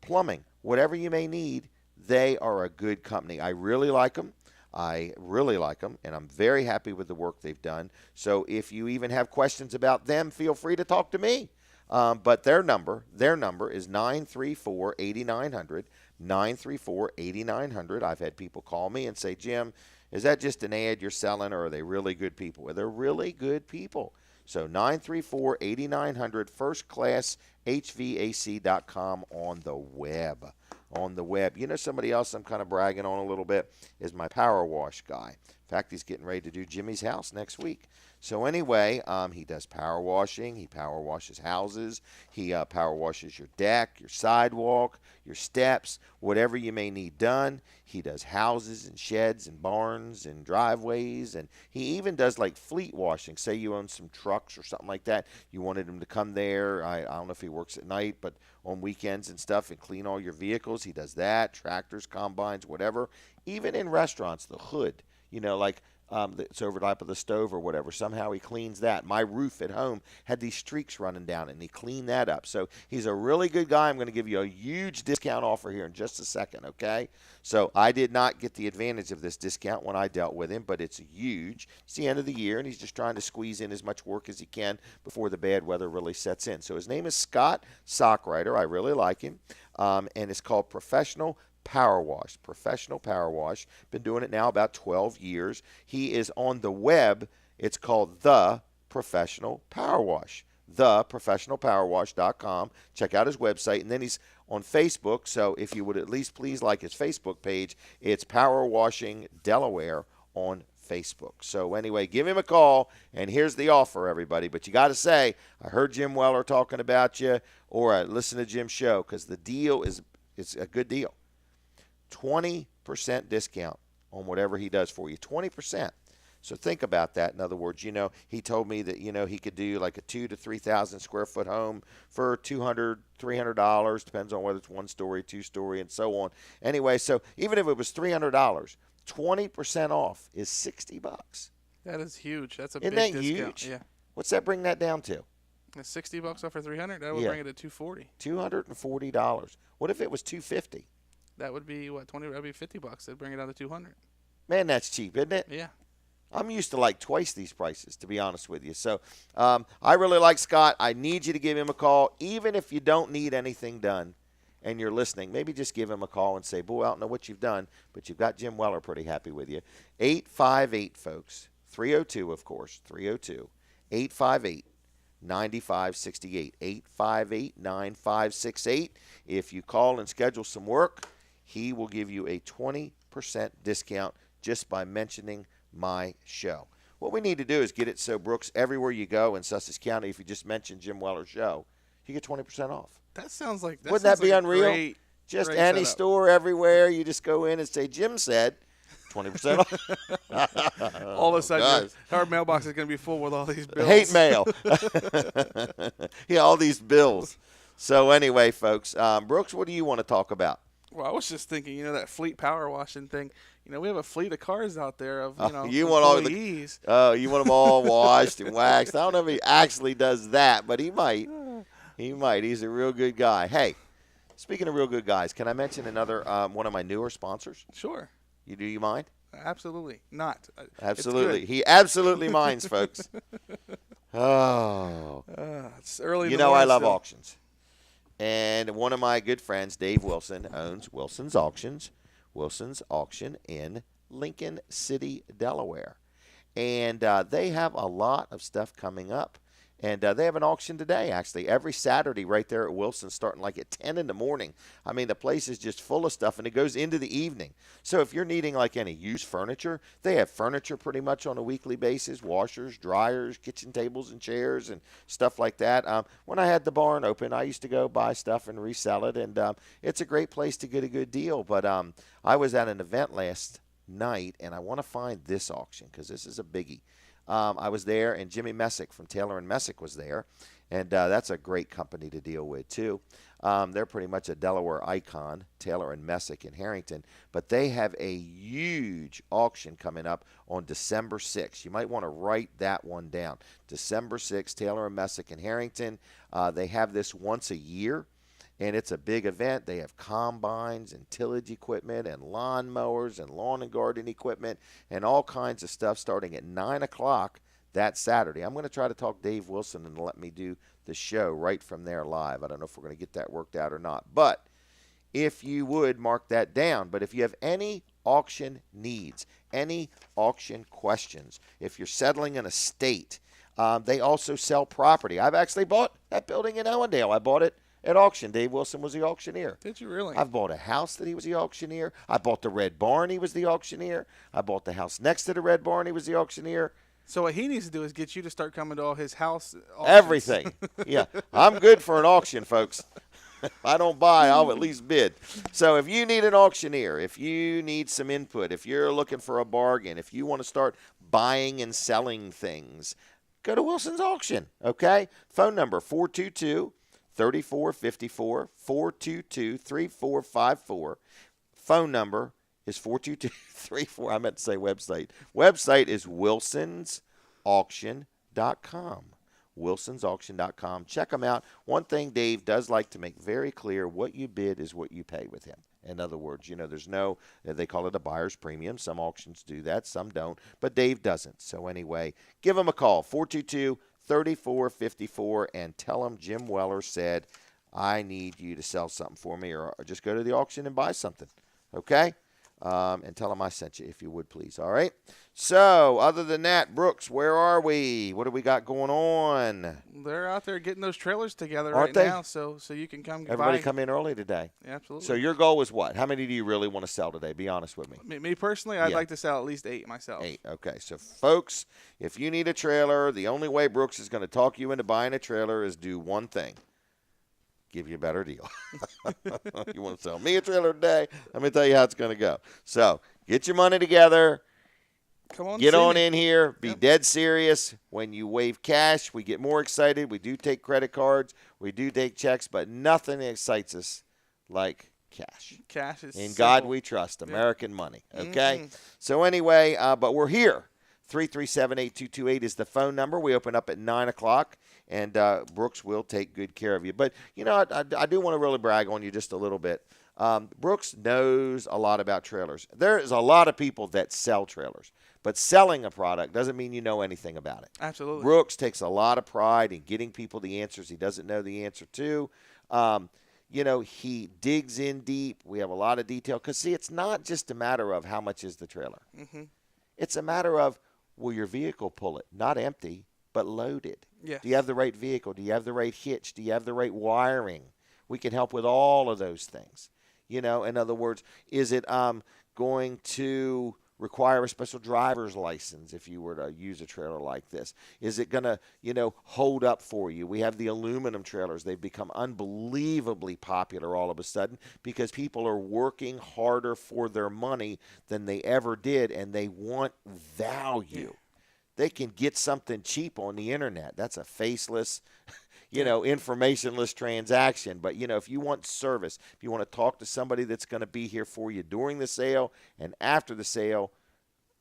plumbing, whatever you may need, they are a good company. I really like them. I really like them, and I'm very happy with the work they've done. So if you even have questions about them, feel free to talk to me. But their number is 934-8900, 934-8900. I've had people call me and say, Jim, is that just an ad you're selling, or are they really good people? Well, they're really good people. So 934-8900, firstclasshvac.com on the web. On the web. You know, somebody else I'm kind of bragging on a little bit is my power wash guy. In fact, he's getting ready to do Jimmy's house next week. So anyway, he does power washing. He power washes houses. He power washes your deck, your sidewalk, your steps, whatever you may need done. He does houses and sheds and barns and driveways. And he even does like fleet washing. Say you own some trucks or something like that. You wanted him to come there. I don't know if he works at night, but on weekends and stuff, and clean all your vehicles. He does that. Tractors, combines, whatever. Even in restaurants, the hood, you know, like it's over top of the stove or whatever. Somehow he cleans that. My roof at home had these streaks running down it, and he cleaned that up. So he's a really good guy. I'm going to give you a huge discount offer here in just a second, okay? So I did not get the advantage of this discount when I dealt with him, but it's huge. It's the end of the year, and he's just trying to squeeze in as much work as he can before the bad weather really sets in. So his name is Scott Sockrider. I really like him, and it's called Professional Power Wash. Professional Power Wash. Been doing it now about 12 years. He is on the web. It's called The Professional Power Wash. TheProfessionalPowerWash.com. Check out his website. And then he's on Facebook. So if you would at least please like his Facebook page, it's Power Washing Delaware on Facebook. So anyway, give him a call, and here's the offer, everybody. But you got to say, I heard Jim Weller talking about you, or I listened to Jim's show, because the deal is a good deal. 20% discount on whatever he does for you. 20%. So think about that. In other words, you know, he told me that, you know, he could do like a 2,000 to 3,000 square foot home for $200, $300. Depends on whether it's one story, two story, and so on. Anyway, so even if it was $300, 20% off is $60. That is huge. That's a Isn't big that discount. huge? Yeah. What's that bring that down to? $60 off for $300. That would bring it to $240. $240. What if it was $250? That would be what, 20? That'd be $50. That'd bring it down to $200. Man, that's cheap, isn't it? Yeah. I'm used to like twice these prices, to be honest with you. So I really like Scott. I need you to give him a call, even if you don't need anything done and you're listening. Maybe just give him a call and say, boy, I don't know what you've done, but you've got Jim Weller pretty happy with you. 858, folks. 302, of course. 302. 858. 9568. 858-9568. If you call and schedule some work, he will give you a 20% discount just by mentioning my show. What we need to do is get it so, Brooks, everywhere you go in Sussex County, if you just mention Jim Weller's show, you get 20% off. That sounds like Wouldn't that be unreal? Just any setup. store everywhere, you just go in and say, Jim said, 20% off. All of a sudden, our mailbox is going to be full with all these bills. Hate mail. Yeah, all these bills. So anyway, folks, Brooks, what do you want to talk about? Well, I was just thinking, you know, that fleet power washing thing. You know, we have a fleet of cars out there of, you want employees. You want them all washed and waxed. I don't know if he actually does that, but he might. He might. He's a real good guy. Hey, speaking of real good guys, can I mention another one of my newer sponsors? Sure. Do you mind? Absolutely not. Absolutely. He absolutely minds, folks. Oh. It's early. You know I love auctions. And one of my good friends, Dave Wilson, owns Wilson's Auctions. Wilson's Auction in Lincoln City, Delaware. And they have a lot of stuff coming up. And they have an auction today, actually, every Saturday right there at Wilson's, starting like at 10 in the morning. I mean, the place is just full of stuff, and it goes into the evening. So if you're needing like any used furniture, they have furniture pretty much on a weekly basis, washers, dryers, kitchen tables and chairs and stuff like that. When I had the barn open, I used to go buy stuff and resell it, and it's a great place to get a good deal. But I was at an event last night, and I want to find this auction because this is a biggie. I was there, and Jimmy Messick from Taylor and Messick was there, and that's a great company to deal with too. They're pretty much a Delaware icon, Taylor and Messick in Harrington, but they have a huge auction coming up on December 6th. You might want to write that one down. December 6th, Taylor and Messick in Harrington. They have this once a year. And it's a big event. They have combines and tillage equipment and lawn mowers and lawn and garden equipment and all kinds of stuff starting at 9 o'clock that Saturday. I'm going to try to talk Dave Wilson and let me do the show right from there live. I don't know if we're going to get that worked out or not. But if you would, mark that down. But if you have any auction needs, any auction questions, if you're settling an estate, they also sell property. I've actually bought that building in Ellendale. I bought it at auction. Dave Wilson was the auctioneer. Did you really? I've bought a house that he was the auctioneer. I bought the Red Barn. He was the auctioneer. I bought the house next to the Red Barn. He was the auctioneer. So what he needs to do is get you to start coming to all his house auctions. Everything. Yeah. I'm good for an auction, folks. If I don't buy, I'll at least bid. So if you need an auctioneer, if you need some input, if you're looking for a bargain, if you want to start buying and selling things, go to Wilson's Auction, okay? Phone number 422-3454, 422-3454. Phone number is 422-34. I meant to say website. Website is wilsonsauction.com. wilsonsauction.com. Check them out. One thing Dave does like to make very clear, what you bid is what you pay with him. In other words, there's no, they call it a buyer's premium. Some auctions do that, some don't, but Dave doesn't. So anyway, give him a call, 422-3454, and tell him Jim Weller said, I need you to sell something for me, or just go to the auction and buy something, okay? And tell him I sent you, if you would, please, all right? So, other than that, Brooks, where are we? What do we got going on? They're out there getting those trailers together Aren't right they? now, so you can come Everybody buy. come in early today. Yeah, absolutely. So your goal is what? How many do you really want to sell today? Be honest with me. Me personally, I'd like to sell at least 8 myself. 8, okay. So, folks, if you need a trailer, the only way Brooks is going to talk you into buying a trailer is do one thing. Give you a better deal. You want to sell me a trailer today? Let me tell you how it's going to go. So, get your money together. Come on, get on in here. Be dead serious. When you waive cash, we get more excited. We do take credit cards. We do take checks, but nothing excites us like cash. Cash is In simple. God we trust. American money. Okay? So anyway, but we're here. 337-8228 is the phone number. We open up at 9 o'clock, and Brooks will take good care of you. But, I do want to really brag on you just a little bit. Brooks knows a lot about trailers. There's a lot of people that sell trailers, but selling a product doesn't mean you know anything about it. Absolutely. Brooks takes a lot of pride in getting people the answers he doesn't know the answer to. He digs in deep. We have a lot of detail because, see, it's not just a matter of how much is the trailer. Mm-hmm. It's a matter of, will your vehicle pull it? Not empty, but loaded. Yes. Do you have the right vehicle? Do you have the right hitch? Do you have the right wiring? We can help with all of those things. In other words, is it going to require a special driver's license if you were to use a trailer like this? Is it going to, hold up for you? We have the aluminum trailers. They've become unbelievably popular all of a sudden because people are working harder for their money than they ever did, and they want value. Yeah. They can get something cheap on the internet. That's a faceless, informationless transaction. But, if you want service, if you want to talk to somebody that's going to be here for you during the sale and after the sale,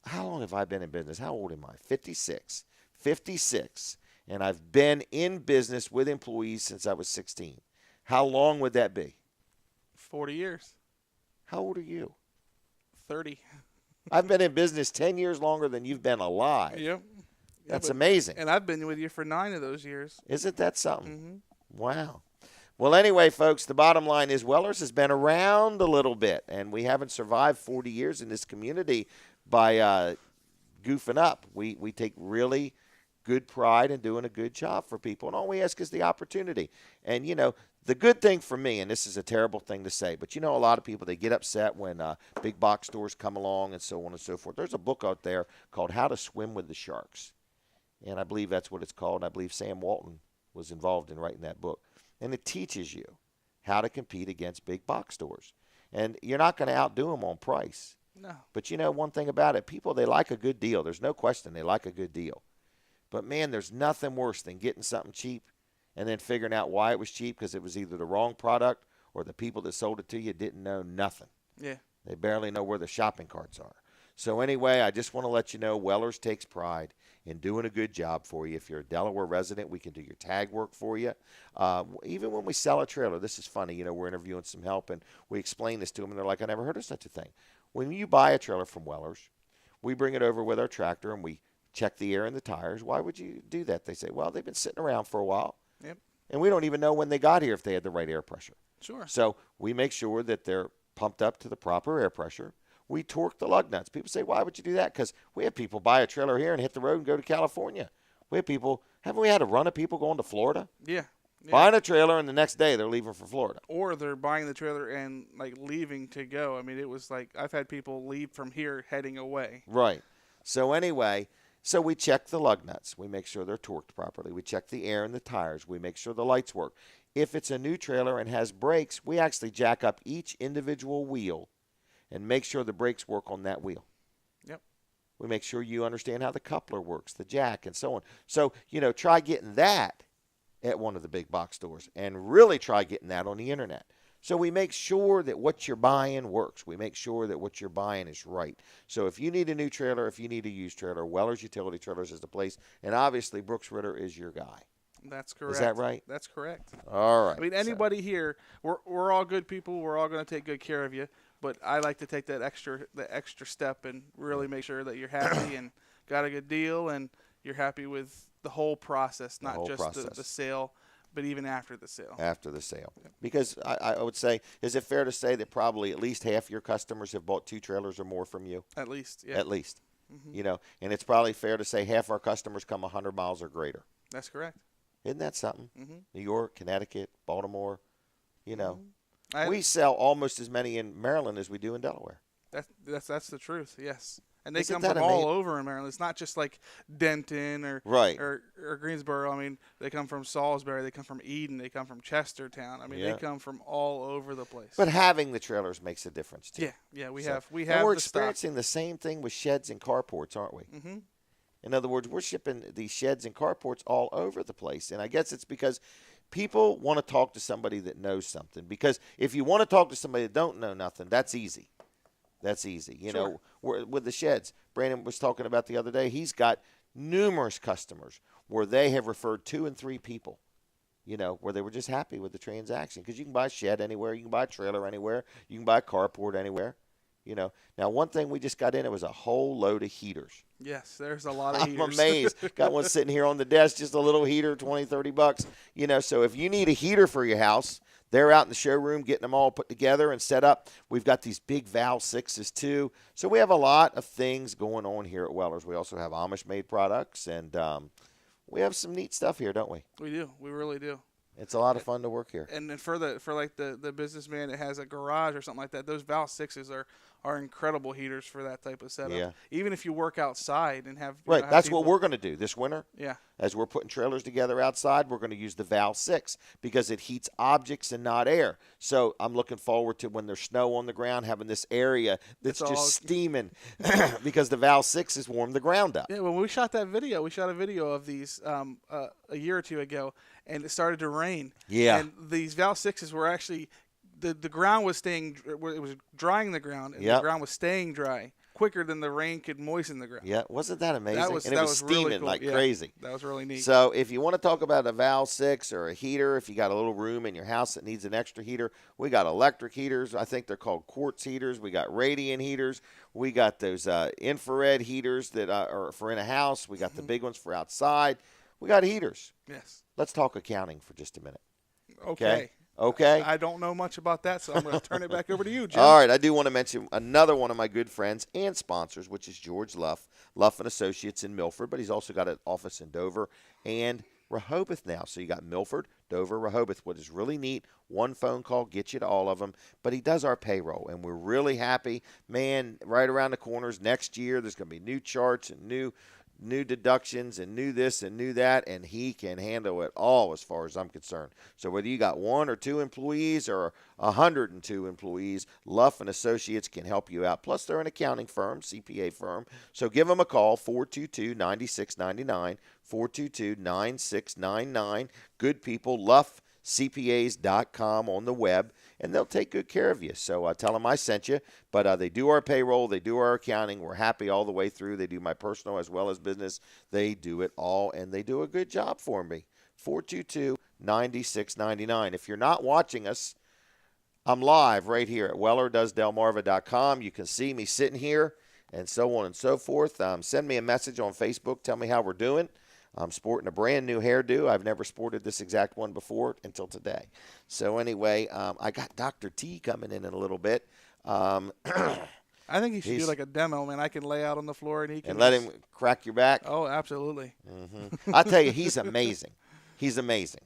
how long have I been in business? How old am I? 56. 56. And I've been in business with employees since I was 16. How long would that be? 40 years. How old are you? 30. I've been in business 10 years longer than you've been alive. Yep. That's amazing. And I've been with you for 9 of those years. Isn't that something? Mm-hmm. Wow. Well, anyway, folks, the bottom line is Weller's has been around a little bit, and we haven't survived 40 years in this community by goofing up. We take really good pride in doing a good job for people, and all we ask is the opportunity. And, you know, the good thing for me, and this is a terrible thing to say, but you know a lot of people, they get upset when big box stores come along and so on and so forth. There's a book out there called How to Swim with the Sharks, and I believe that's what it's called. I believe Sam Walton was involved in writing that book. And it teaches you how to compete against big box stores. And you're not going to outdo them on price. No. But you know one thing about it, people, they like a good deal. There's no question they like a good deal. But, man, there's nothing worse than getting something cheap and then figuring out why it was cheap because it was either the wrong product or the people that sold it to you didn't know nothing. Yeah. They barely know where the shopping carts are. So, anyway, I just want to let you know Weller's takes pride in doing a good job for you. If you're a Delaware resident, we can do your tag work for you. Even when we sell a trailer, this is funny. You know, we're interviewing some help, and we explain this to them, and they're like, I never heard of such a thing. When you buy a trailer from Weller's, we bring it over with our tractor, and we check the air in the tires. Why would you do that? They say, well, they've been sitting around for a while. Yep. And we don't even know when they got here if they had the right air pressure. Sure. So we make sure that they're pumped up to the proper air pressure. We torque the lug nuts. People say, why would you do that? Because we have people buy a trailer here and hit the road and go to California. We have people, haven't we had a run of people going to Florida? Yeah. Buying a trailer and the next day they're leaving for Florida. Or they're buying the trailer and, like, leaving to go. I mean, it was like I've had people leave from here heading away. Right. So anyway, so we check the lug nuts. We make sure they're torqued properly. We check the air in the tires. We make sure the lights work. If it's a new trailer and has brakes, we actually jack up each individual wheel and make sure the brakes work on that wheel. Yep. We make sure you understand how the coupler works, the jack, and so on. So, you know, try getting that at one of the big box stores and really try getting that on the internet. So we make sure that what you're buying works. We make sure that what you're buying is right. So if you need a new trailer, if you need a used trailer, Weller's Utility Trailers is the place. And obviously, Brooks Ritter is your guy. That's correct. Is that right? That's correct. All right. I mean, anybody here, we're all good people. We're all going to take good care of you. But I like to take that extra step and really make sure that you're happy and got a good deal and you're happy with the whole process, not just the sale, but even after the sale. After the sale. Because I would say, is it fair to say that probably at least half your customers have bought 2 trailers or more from you? At least, yeah. At least. Mm-hmm. You know, and it's probably fair to say half our customers come 100 miles or greater. That's correct. Isn't that something? Mm-hmm. New York, Connecticut, Baltimore, you know. Mm-hmm. We sell almost as many in Maryland as we do in Delaware. That's the truth, yes. And they Isn't come from that all over in Maryland. It's not just like Denton or Greensboro. I mean, they come from Salisbury. They come from Eden. They come from Chestertown. I mean, they come from all over the place. But having the trailers makes a difference too. Yeah, we have. And we're experiencing the same thing with sheds and carports, aren't we? Mm-hmm. In other words, we're shipping these sheds and carports all over the place, and I guess it's because people want to talk to somebody that knows something. Because if you want to talk to somebody that don't know nothing, that's easy. That's easy. You know, with the sheds, Brandon was talking about the other day, he's got numerous customers where they have referred 2 and 3 people, you know, where they were just happy with the transaction. Because you can buy a shed anywhere. You can buy a trailer anywhere. You can buy a carport anywhere. You know, now one thing we just got in, it was a whole load of heaters. Yes, there's a lot of heaters. I'm amazed. Got one sitting here on the desk, just a little heater, $20-$30. You know, so if you need a heater for your house, they're out in the showroom getting them all put together and set up. We've got these big Val 6s too. So we have a lot of things going on here at Weller's. We also have Amish-made products, and we have some neat stuff here, don't we? We do. We really do. It's a lot of fun to work here. And for the businessman that has a garage or something like that, those Val 6s are incredible heaters for that type of setup. Yeah. Even if you work outside and have that's what we're going to do this winter. Yeah. As we're putting trailers together outside, we're going to use the Val 6 because it heats objects and not air. So I'm looking forward to when there's snow on the ground, having this area that's just steaming because the Val 6 has warmed the ground up. Yeah, when we shot a video of these a year or two ago, and it started to rain. Yeah. And these Val 6s were actually the ground was staying. It was drying the ground, and the ground was staying dry. quicker than the rain could moisten the ground. Yeah, wasn't that amazing? That was, and it that was was really steaming cool. like Yeah, crazy. That was really neat. So if you want to talk about a Val 6 or a heater, if you got a little room in your house that needs an extra heater, we got electric heaters. I think they're called quartz heaters. We got radiant heaters. We got those infrared heaters that are for in a house. We got the big ones for outside. We got heaters. Yes. Let's talk accounting for just a minute. Okay. Okay. I don't know much about that, so I'm going to turn it back over to you, Jim. All right. I do want to mention another one of my good friends and sponsors, which is George Luff and Associates in Milford, but he's also got an office in Dover and Rehoboth now. So you got Milford, Dover, Rehoboth. What is really neat, one phone call gets you to all of them, but he does our payroll, and we're really happy. Man, right around the corners next year, there's going to be new charts and new deductions and new this and new that, and he can handle it all as far as I'm concerned. So whether you got 1 or 2 employees or 102 employees, Luff and Associates can help you out. Plus, they're an accounting firm, CPA firm. So give them a call, 422-9699, 422-9699. Good people, LuffCPAs.com on the web, and they'll take good care of you. So tell them I sent you. But they do our payroll. They do our accounting. We're happy all the way through. They do my personal as well as business. They do it all, and they do a good job for me. 422-9699. If you're not watching us, I'm live right here at WellerDoesDelmarva.com. You can see me sitting here and so on and so forth. Send me a message on Facebook. Tell me how we're doing. I'm sporting a brand new hairdo. I've never sported this exact one before until today. So anyway, I got Dr. T coming in a little bit. I think he should do like a demo, man. I can lay out on the floor and he can. And let him crack your back? Oh, absolutely. Mm-hmm. I'll tell you, he's amazing. He's amazing.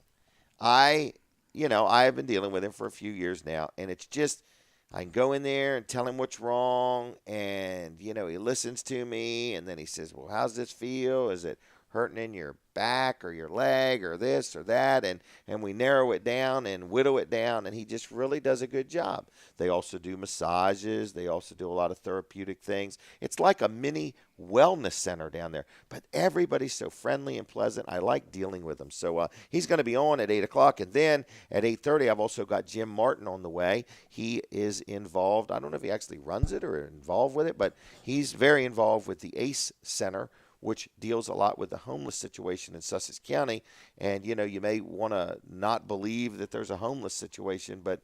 I have been dealing with him for a few years now, and it's just, I can go in there and tell him what's wrong, and, he listens to me, and then he says, well, how's this feel? Is it hurting in your back or your leg or this or that, and we narrow it down and whittle it down, and he just really does a good job. They also do massages. They also do a lot of therapeutic things. It's like a mini wellness center down there, but everybody's so friendly and pleasant. I like dealing with them. So he's going to be on at 8 o'clock, and then at 8:30 I've also got Jim Martin on the way. He is involved. I don't know if he actually runs it or involved with it, but he's very involved with the ACE Center, which deals a lot with the homeless situation in Sussex County. And, you may want to not believe that there's a homeless situation, but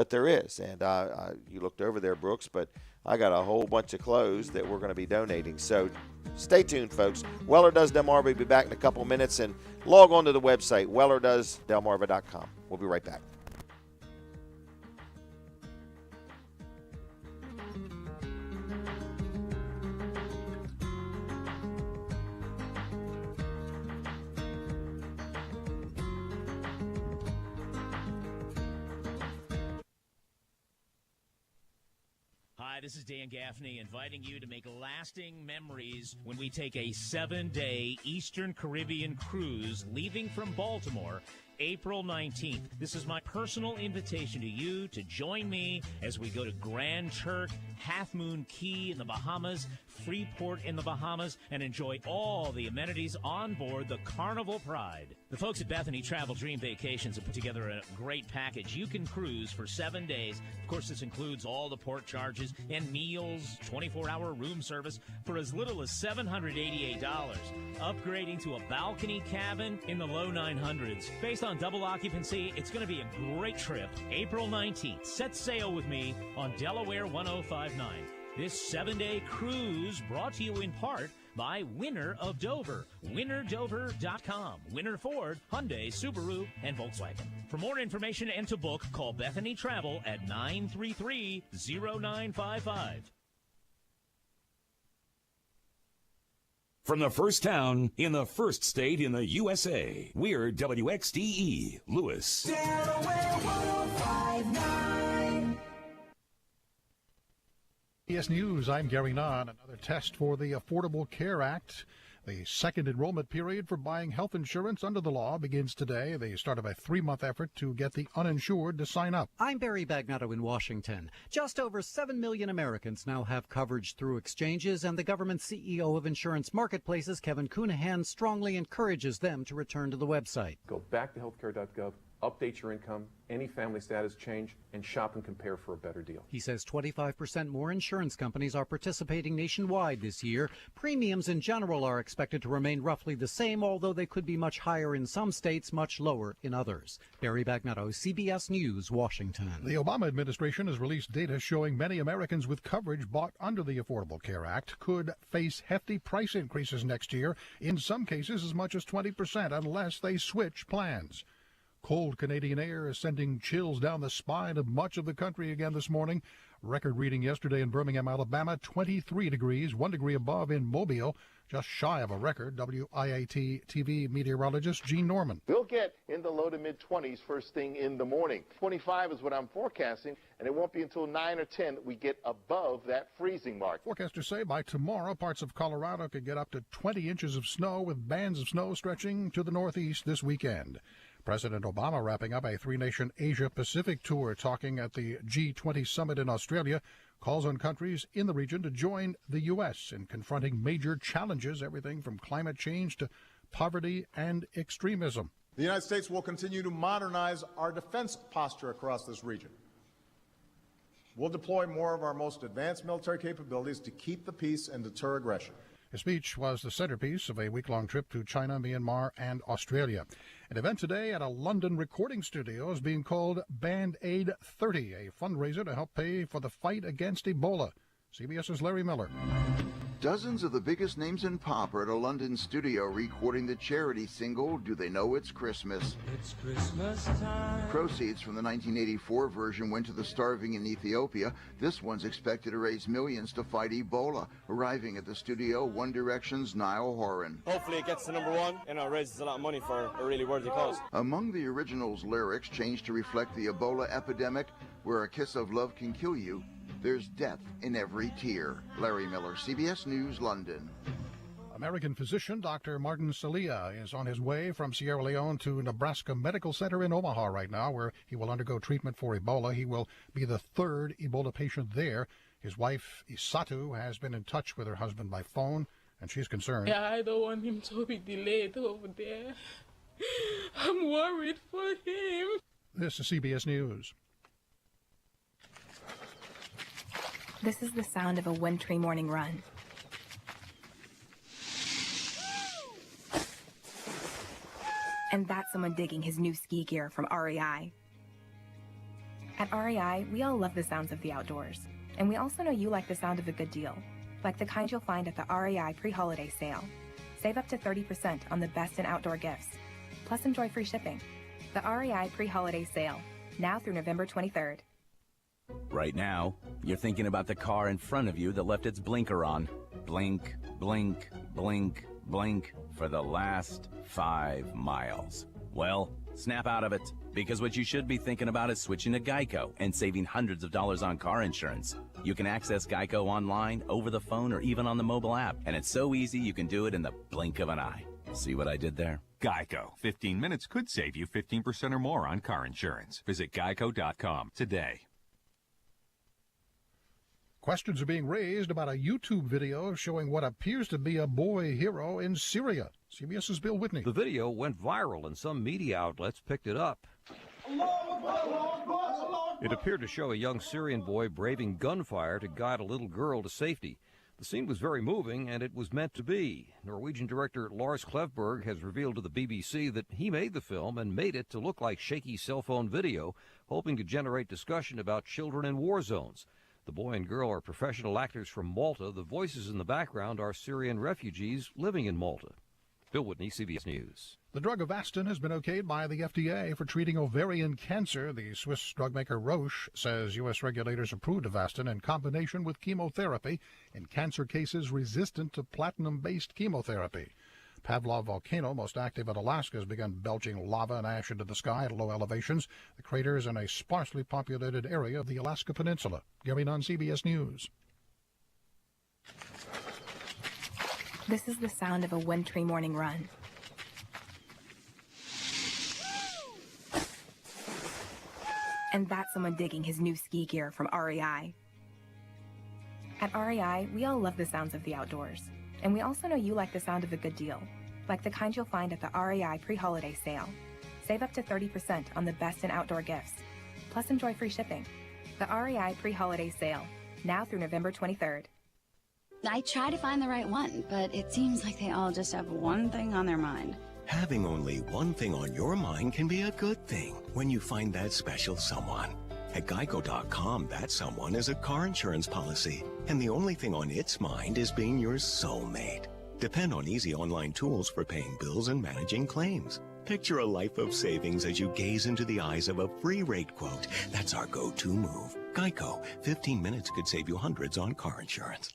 there is. And you looked over there, Brooks, but I got a whole bunch of clothes that we're going to be donating. So stay tuned, folks. Weller Does Delmarva will be back in a couple minutes. And log on to the website, WellerDoesDelmarva.com. We'll be right back. Hi, this is Dan Gaffney inviting you to make lasting memories when we take a 7-day Eastern Caribbean cruise leaving from Baltimore April 19th. This is my personal invitation to you to join me as we go to Grand Turk, Half Moon Key in the Bahamas, Freeport in the Bahamas, and enjoy all the amenities on board the Carnival Pride. The folks at Bethany Travel Dream Vacations have put together a great package. You can cruise for 7 days. Of course, this includes all the port charges and meals, 24-hour room service for as little as $788. Upgrading to a balcony cabin in the low 900s. Based on double occupancy, it's going to be a great trip. April 19th. Set sail with me on Delaware 1059. This 7-day cruise brought to you in part by Winner of Dover. WinnerDover.com. Winner Ford, Hyundai, Subaru, and Volkswagen. For more information and to book, call Bethany Travel at 933-0955. From the first town in the first state in the USA, we're WXDE, Lewis. Delaware 1059. CBS News, I'm Gary Nunn. Another test for the Affordable Care Act. The second enrollment period for buying health insurance under the law begins today. The start of a 3-month effort to get the uninsured to sign up. I'm Barry Bagnotto in Washington. Just over 7 million Americans now have coverage through exchanges, and the government CEO of insurance marketplaces, Kevin Cunahan, strongly encourages them to return to the website. Go back to healthcare.gov, update your income, any family status change, and shop and compare for a better deal. He says 25% more insurance companies are participating nationwide this year. Premiums in general are expected to remain roughly the same, although they could be much higher in some states, much lower in others. Barry Bagnetto, CBS News, Washington. The Obama administration has released data showing many Americans with coverage bought under the Affordable Care Act could face hefty price increases next year, in some cases as much as 20%, unless they switch plans. Cold Canadian air is sending chills down the spine of much of the country again this morning. Record reading yesterday in Birmingham, Alabama, 23 degrees, 1 degree above in Mobile, just shy of a record. WIAT TV meteorologist Gene Norman. We'll get in the low to mid-20s first thing in the morning. 25 is what I'm forecasting, and it won't be until 9 or 10 that we get above that freezing mark. Forecasters say by tomorrow, parts of Colorado could get up to 20 inches of snow, with bands of snow stretching to the northeast this weekend. President Obama wrapping up a three-nation Asia-Pacific tour, talking at the G20 summit in Australia, calls on countries in the region to join the U.S. in confronting major challenges, everything from climate change to poverty and extremism. The United States will continue to modernize our defense posture across this region. We'll deploy more of our most advanced military capabilities to keep the peace and deter aggression. His speech was the centerpiece of a week-long trip to China, Myanmar, and Australia. An event today at a London recording studio is being called Band Aid 30, a fundraiser to help pay for the fight against Ebola. CBS's Larry Miller. Dozens of the biggest names in pop are at a London studio recording the charity single, Do They Know It's Christmas? It's Christmas time. Proceeds from the 1984 version went to the starving in Ethiopia. This one's expected to raise millions to fight Ebola. Arriving at the studio, One Direction's Niall Horan. Hopefully it gets to #1 and it raises a lot of money for a really worthy cause. Among the original's lyrics, changed to reflect the Ebola epidemic, where a kiss of love can kill you, there's death in every tear. Larry Miller, CBS News, London. American physician Dr. Martin Salia is on his way from Sierra Leone to Nebraska Medical Center in Omaha right now, where he will undergo treatment for Ebola. He will be the third Ebola patient there. His wife, Isatu, has been in touch with her husband by phone, and she's concerned. Yeah, I don't want him to be delayed over there. I'm worried for him. This is CBS News. This is the sound of a wintry morning run. And that's someone digging his new ski gear from REI. At REI, we all love the sounds of the outdoors. And we also know you like the sound of a good deal, like the kind you'll find at the REI pre-holiday sale. Save up to 30% on the best in outdoor gifts. Plus enjoy free shipping. The REI pre-holiday sale, now through November 23rd. Right now, you're thinking about the car in front of you that left its blinker on. Blink, blink, blink, blink for the last 5 miles. Well, snap out of it, because what you should be thinking about is switching to Geico and saving hundreds of dollars on car insurance. You can access Geico online, over the phone, or even on the mobile app, and it's so easy you can do it in the blink of an eye. See what I did there? Geico. 15 minutes could save you 15% or more on car insurance. Visit geico.com today. Questions are being raised about a YouTube video showing what appears to be a boy hero in Syria. CBS's Bill Whitney. The video went viral and some media outlets picked it up. It appeared to show a young Syrian boy braving gunfire to guide a little girl to safety. The scene was very moving, and it was meant to be. Norwegian director Lars Klevberg has revealed to the BBC that he made the film and made it to look like shaky cell phone video, hoping to generate discussion about children in war zones. The boy and girl are professional actors from Malta. The voices in the background are Syrian refugees living in Malta. Bill Whitney, CBS News. The drug Avastin has been okayed by the FDA for treating ovarian cancer. The Swiss drug maker Roche says U.S. regulators approved Avastin in combination with chemotherapy in cancer cases resistant to platinum-based chemotherapy. Pavlov volcano, most active in Alaska, has begun belching lava and ash into the sky at low elevations. The crater is in a sparsely populated area of the Alaska Peninsula. Gary Nunn, CBS News. This is the sound of a wintry morning run. And that's someone digging his new ski gear from REI. At REI, we all love the sounds of the outdoors. And we also know you like the sound of a good deal, like the kind you'll find at the REI pre-holiday sale. Save up to 30% on the best in outdoor gifts. Plus enjoy free shipping. The REI pre-holiday sale, now through November 23rd. I try to find the right one, but it seems like they all just have one thing on their mind. Having only one thing on your mind can be a good thing when you find that special someone. At Geico.com, that someone is a car insurance policy, and the only thing on its mind is being your soulmate. Depend on easy online tools for paying bills and managing claims. Picture a life of savings as you gaze into the eyes of a free rate quote. That's our go-to move. Geico, 15 minutes could save you hundreds on car insurance.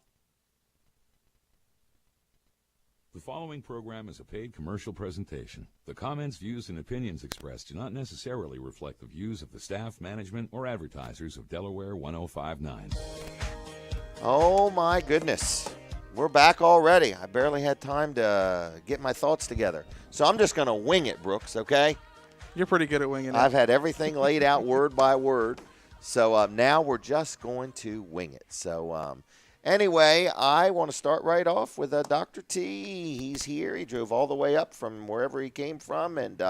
The following program is a paid commercial presentation. The comments, views, and opinions expressed do not necessarily reflect the views of the staff, management, or advertisers of Delaware 105.9. Oh, my goodness. We're back already. I barely had time to get my thoughts together. So I'm just going to wing it, Brooks, okay? You're pretty good at winging it. I've had everything laid out word by word. So now we're just going to wing it. So anyway, I want to start right off with Dr. T. He's here. He drove all the way up from wherever he came from, and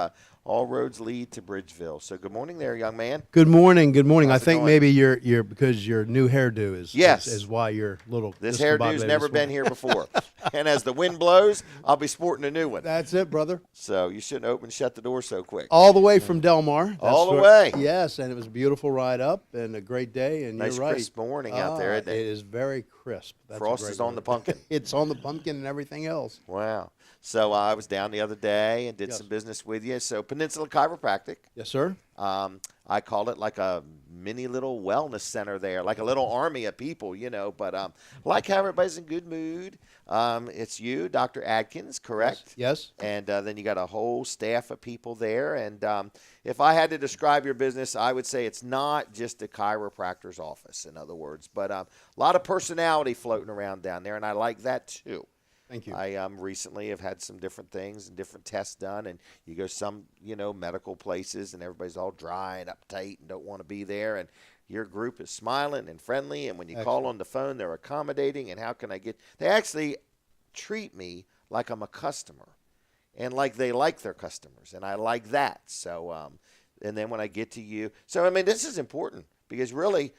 all roads lead to Bridgeville. So good morning there, young man. Good morning. Good morning. How's I think it going? maybe you're because your new hairdo is why you're a little. This hairdo's never been here before. And as the wind blows, I'll be sporting a new one. That's it, brother. So you shouldn't open and shut the door so quick. All the way from Delmar. All the way. Yes, and it was a beautiful ride up and a great day. And Nice you're right. crisp morning out there, isn't it? It is very crisp. That's Frost a great is on word. the pumpkin. It's on the pumpkin and everything else. Wow. So I was down the other day and did Yes. some business with you. So Peninsula Chiropractic. Yes, sir. I call it like a mini little wellness center there, like a little army of people, you know. But like how everybody's in good mood. It's you, Dr. Adkins, correct? Yes. And then you got a whole staff of people there. And if I had to describe your business, I would say it's not just a chiropractor's office, in other words. But a lot of personality floating around down there, and I like that too. Thank you. I recently have had some different things and different tests done, and you go some, medical places, and everybody's all dry and uptight and don't want to be there, and your group is smiling and friendly, and when you call on the phone, they're accommodating, and how can I get – they actually treat me like I'm a customer and like they like their customers, and I like that. So and then when I get to you – so, I mean, this is important because really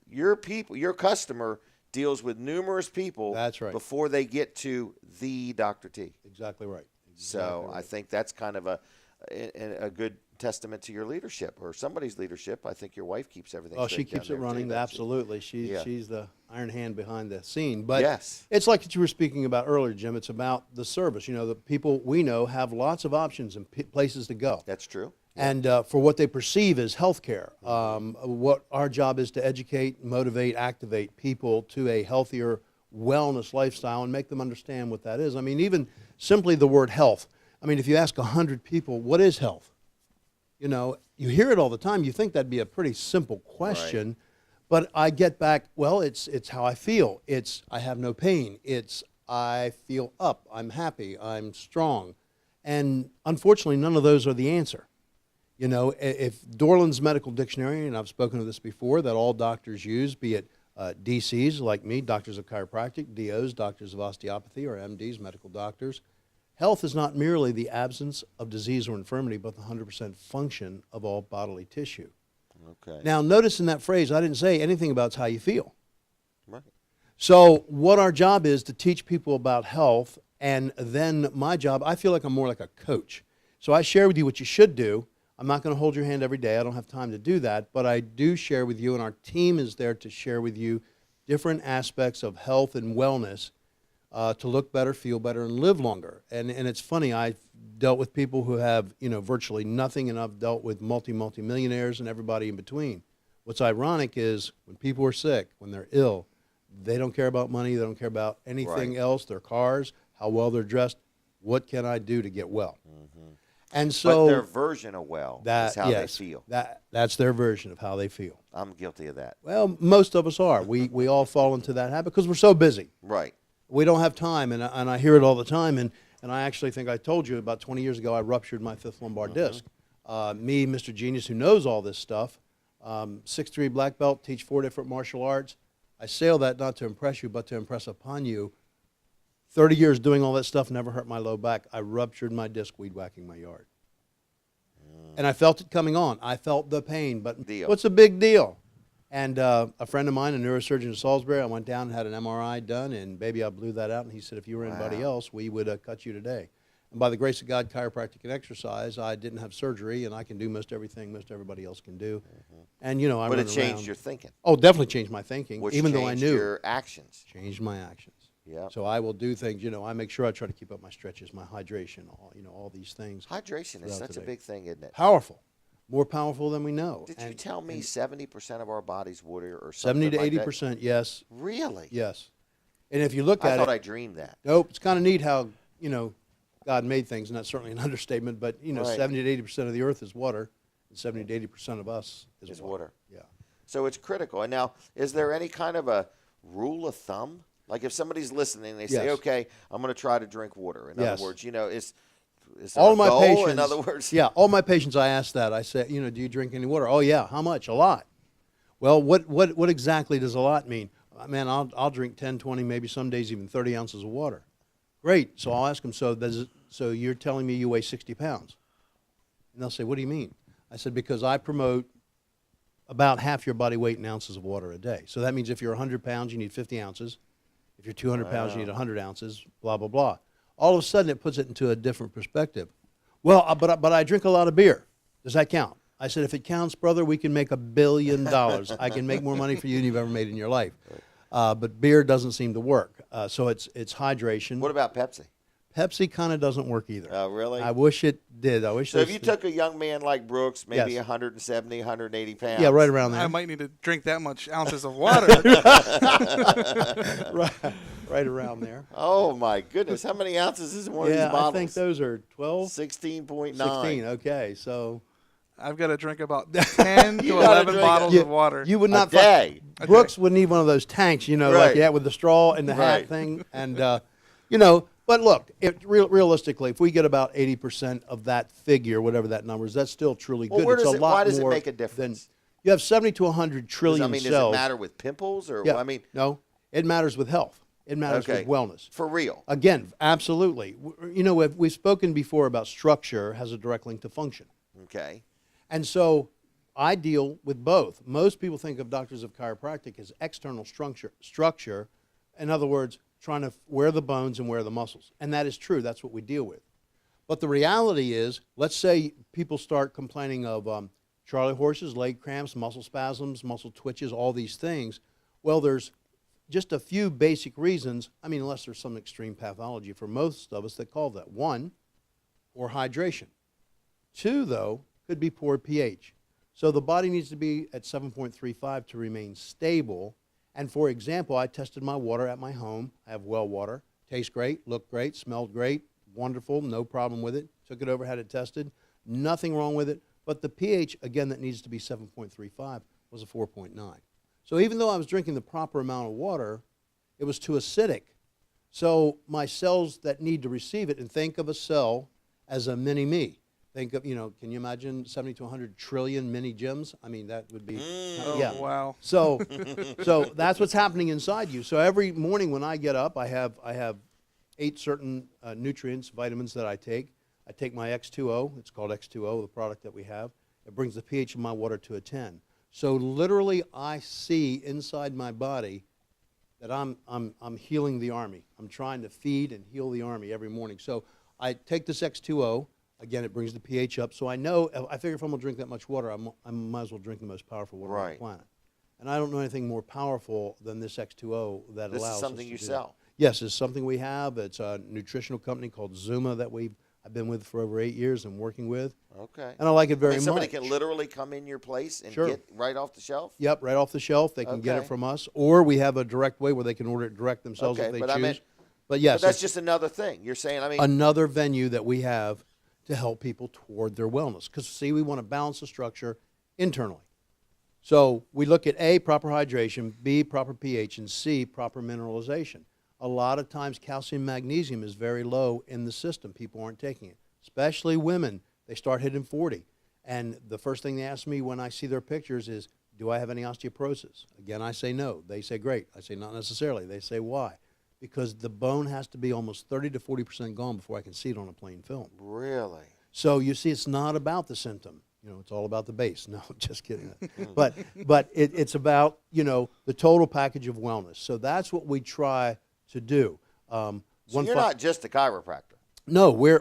your people, your customer – deals with numerous people. That's right. Before they get to the Dr. T. Exactly right. So I think that's kind of a good testament to your leadership or somebody's leadership. I think your wife keeps everything. Oh, she straight down keeps it there, running. too. Absolutely. She's the iron hand behind the scene. But yes. It's like what you were speaking about earlier, Jim. It's about the service. The people we know have lots of options and places to go. That's true. And for what they perceive as health care, what our job is to educate, motivate, activate people to a healthier wellness lifestyle and make them understand what that is. I mean, even simply the word health. I mean, if you ask 100 people, what is health? You hear it all the time. You think that'd be a pretty simple question. Right. But I get back, well, it's how I feel. It's I have no pain. It's I feel up. I'm happy. I'm strong. And unfortunately, none of those are the answer. If Dorland's Medical Dictionary, and I've spoken of this before, that all doctors use, be it DCs like me, doctors of chiropractic, DOs, doctors of osteopathy, or MDs, medical doctors, health is not merely the absence of disease or infirmity, but the 100% function of all bodily tissue. Okay. Now, notice in that phrase, I didn't say anything about how you feel. Right. So what our job is to teach people about health, and then my job, I feel like I'm more like a coach. So I share with you what you should do. I'm not going to hold your hand every day. I don't have time to do that. But I do share with you, and our team is there to share with you different aspects of health and wellness to look better, feel better, and live longer. And it's funny, I've dealt with people who have, virtually nothing, and I've dealt with multi-millionaires and everybody in between. What's ironic is when people are sick, when they're ill, they don't care about money. They don't care about anything else, their cars, how well they're dressed. What can I do to get well? Mm-hmm. And so, but their version of well is how they feel. That's their version of how they feel. I'm guilty of that. Well, most of us are. We all fall into that habit because we're so busy. Right. We don't have time, and I hear it all the time. And I actually think I told you about 20 years ago I ruptured my fifth lumbar disc. Me, Mr. Genius, who knows all this stuff, 6'3" black belt, teach 4 different martial arts. I say all that not to impress you, but to impress upon you. 30 years doing all that stuff never hurt my low back. I ruptured my disc weed whacking my yard. And I felt it coming on. I felt the pain, but Deal. what's a big deal? And a friend of mine, a neurosurgeon in Salisbury, I went down and had an MRI done, and baby, I blew that out. And he said, if you were anybody else, we would cut you today. And by the grace of God, chiropractic and exercise, I didn't have surgery, and I can do most everything most everybody else can do. And, you know, I But run it changed around. your thinking. Oh, definitely changed my thinking, Which even though I changed knew. your actions. Changed my actions. Yeah. So I will do things, you know, I make sure I try to keep up my stretches, my hydration, all these things. Hydration is such a big thing, isn't it? Powerful. More powerful than we know. Did you tell me 70% of our body's water or something 70 to like 80%, yes. Really? Yes. And if you look at it. I thought I dreamed that. Nope. It's kind of neat how, you know, God made things, and that's certainly an understatement, but, you know, Right. 70 to 80% of the earth is water, and 70 to 80% of us is water. Yeah. So it's critical. And now, is there any kind of a rule of thumb? Like if somebody's listening, they say, Yes. okay, I'm going to try to drink water. In Yes. other words, you know, is there All a of my goal? patients. In other words, Yeah, all my patients, I ask that. I say, you know, do you drink any water? Oh, yeah. How much? A lot. Well, what exactly does a lot mean? Man, I'll drink 10, 20, maybe some days even 30 ounces of water. Great. So I'll ask them, so you're telling me you weigh 60 pounds? And they'll say, what do you mean? I said, because I promote about half your body weight in ounces of water a day. So that means if you're 100 pounds, you need 50 ounces. If you're 200 pounds, you need 100 ounces, blah, blah, blah. All of a sudden, it puts it into a different perspective. Well, but I drink a lot of beer. Does that count? I said, if it counts, brother, we can make $1 billion. I can make more money for you than you've ever made in your life. But beer doesn't seem to work. So it's hydration. What about Pepsi? Pepsi kind of doesn't work either. Oh, really? I wish it did. I wish. So if you took a young man like Brooks, maybe Yes. 170, 180 pounds. Yeah, right around there. I might need to drink that much ounces of water. right around there. Oh, my goodness. How many ounces is in one of these bottles? I think those are 12. 16.9. 16, okay. So I've got to drink about 10 to 11 bottles of water. You would not a day. Brooks would need one of those tanks, you know, Right. like yeah, with the straw and the hat Right. thing. And, you know, but look, realistically, if we get about 80% of that figure, whatever that number is, that's still truly Well, good. where It's does a it- lot why does it more make a difference? than you have 70 to 100 trillion I mean, does cells. it matter with pimples or? Yeah. I mean, no, it matters with health. It matters Okay. with wellness. For real. Again, absolutely. You know, we've spoken before about structure has a direct link to function. Okay. And so I deal with both. Most people think of doctors of chiropractic as external structure. In other words, trying to wear the bones and wear the muscles. And that is true. That's what we deal with. But the reality is, let's say people start complaining of Charlie horses, leg cramps, muscle spasms, muscle twitches, all these things. Well, there's just a few basic reasons, I mean, unless there's some extreme pathology for most of us that call that. One, poor hydration. Two, though, could be poor pH. So the body needs to be at 7.35 to remain stable. And for example, I tested my water at my home. I have well water. Tastes great, looked great, smelled great, wonderful, no problem with it. Took it over, had it tested. Nothing wrong with it. But the pH, again, that needs to be 7.35 was a 4.9. So even though I was drinking the proper amount of water, it was too acidic. So my cells that need to receive it, and think of a cell as a mini-me. Think of, you know, can you imagine 70 to 100 trillion mini gyms? I mean, that would be, yeah. Oh, wow. So that's what's happening inside you. So every morning when I get up, I have 8 certain nutrients, vitamins that I take. I take my X2O. It's called X2O, the product that we have. It brings the pH of my water to a 10. So literally, I see inside my body that I'm healing the army. I'm trying to feed and heal the army every morning. So I take this X2O. Again, it brings the pH up. So I know, I figure if I'm going to drink that much water, I might as well drink the most powerful water on the planet. And I don't know anything more powerful than this X2O that This allows is us something to you do sell. that. Yes, it's something we have. It's a nutritional company called Zuma that I've been with for over 8 years and working with. Okay. And I like it very much. Somebody can literally come in your place and Sure. get right off the shelf? Yep, right off the shelf. They can get it Okay. from us. Or we have a direct way where they can order it direct themselves if they but choose. I mean, but yes, but that's it's just another thing. You're saying, I mean, another venue that we have to help people toward their wellness. Because, see, we want to balance the structure internally. So we look at A, proper hydration, B, proper pH, and C, proper mineralization. A lot of times calcium magnesium is very low in the system. People aren't taking it, especially women. They start hitting 40. And the first thing they ask me when I see their pictures is, do I have any osteoporosis? Again, I say no. They say great. I say not necessarily. They say why? Because the bone has to be almost 30 to 40% gone before I can see it on a plain film. really? So you see, it's not about the symptom. It's all about the base. No, just kidding. but it's about, the total package of wellness. So that's what we try to do. So you're not just a chiropractor. No, a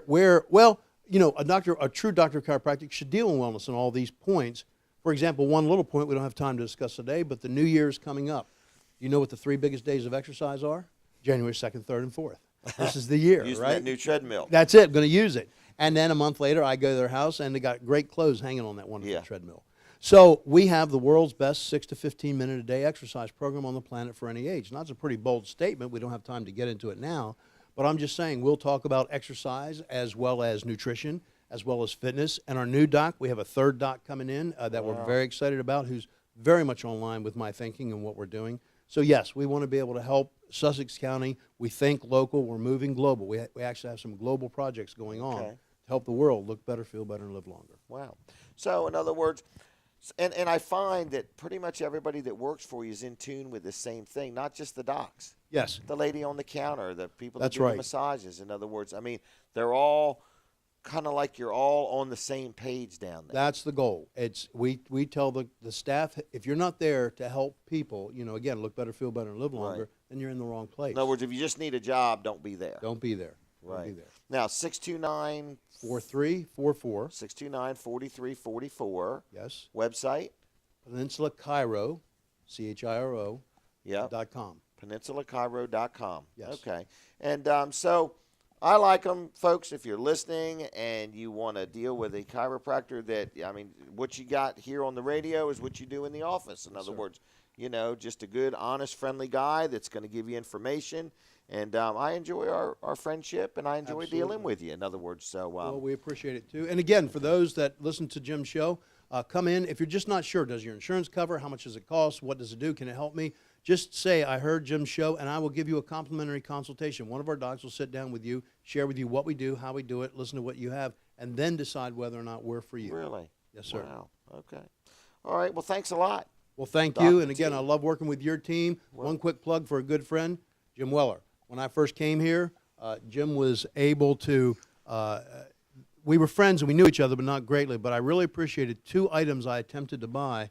true doctor of chiropractic should deal in wellness in all these points. For example, one little point we don't have time to discuss today, but the New Year is coming up. You know what the 3 biggest days of exercise are? January 2nd, 3rd, and 4th. This is the year, Using right? that new treadmill. That's it. Going to use it. And then a month later, I go to their house, and they got great clothes hanging on that wonderful treadmill. So we have the world's best 6 to 15 minute a day exercise program on the planet for any age. Now, that's a pretty bold statement. We don't have time to get into it now. But I'm just saying we'll talk about exercise as well as nutrition, as well as fitness. And our new doc, we have a third doc coming in that we're very excited about, who's very much on line with my thinking and what we're doing. So, yes, we want to be able to help Sussex County. We think local. We're moving global. We actually have some global projects going on to help the world look better, feel better, and live longer. Wow. So, in other words, and I find that pretty much everybody that works for you is in tune with the same thing, not just the docs. Yes. The lady on the counter, the people that That's do right. the massages. In other words, I mean, they're all kind of like you're all on the same page down there. That's the goal. We tell the staff, if you're not there to help people, again, look better, feel better, and live longer, then you're in the wrong place. In other words, if you just need a job, don't be there. Don't be there. Right. Don't be there. Now, 629 4344. 629 4344. Yes. Website? Peninsula Chiro, CHIRO. Yeah. .com. PeninsulaChiro.com. Yes. Okay. And so I like them, folks. If you're listening and you want to deal with a chiropractor what you got here on the radio is what you do in the office. In other words, just a good, honest, friendly guy that's going to give you information. And I enjoy our friendship, and I enjoy dealing with you, in other words. So, well, we appreciate it, too. And, again, for those that listen to Jim's show, come in. If you're just not sure, does your insurance cover? How much does it cost? What does it do? Can it help me? Just say, I heard Jim's show, and I will give you a complimentary consultation. One of our docs will sit down with you, share with you what we do, how we do it, listen to what you have, and then decide whether or not we're for you. Really? Yes, sir. Wow. Okay. All right. Well, thanks a lot. Well, thank you. And, again, I love working with your team. One quick plug for a good friend, Jim Weller. When I first came here, Jim was able to we were friends and we knew each other, but not greatly. But I really appreciated 2 items I attempted to buy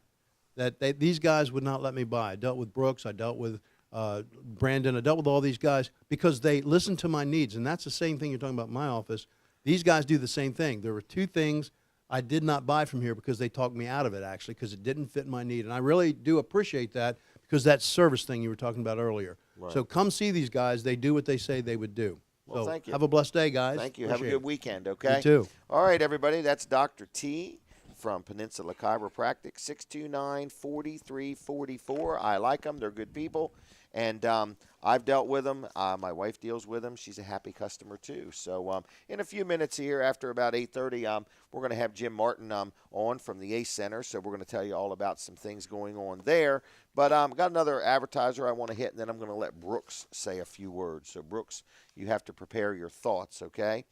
that these guys would not let me buy. I dealt with Brooks. I dealt with Brandon. I dealt with all these guys because they listened to my needs. And that's the same thing you're talking about in my office. These guys do the same thing. There were 2 things I did not buy from here because they talked me out of it, actually, because it didn't fit my need. And I really do appreciate that because that service thing you were talking about earlier. Right. So come see these guys. They do what they say they would do. Well, so thank you. Have a blessed day, guys. Thank you. Appreciate Have a good it. weekend, okay? You too. All right, everybody. That's Dr. T from Peninsula Chiropractic, 629-4344. I like them. They're good people. And I've dealt with them. My wife deals with them. She's a happy customer, too. So in a few minutes here, after about 8:30, we're going to have Jim Martin on from the ACE Center. So we're going to tell you all about some things going on there. But I've got another advertiser I want to hit, and then I'm going to let Brooks say a few words. So, Brooks, you have to prepare your thoughts, okay?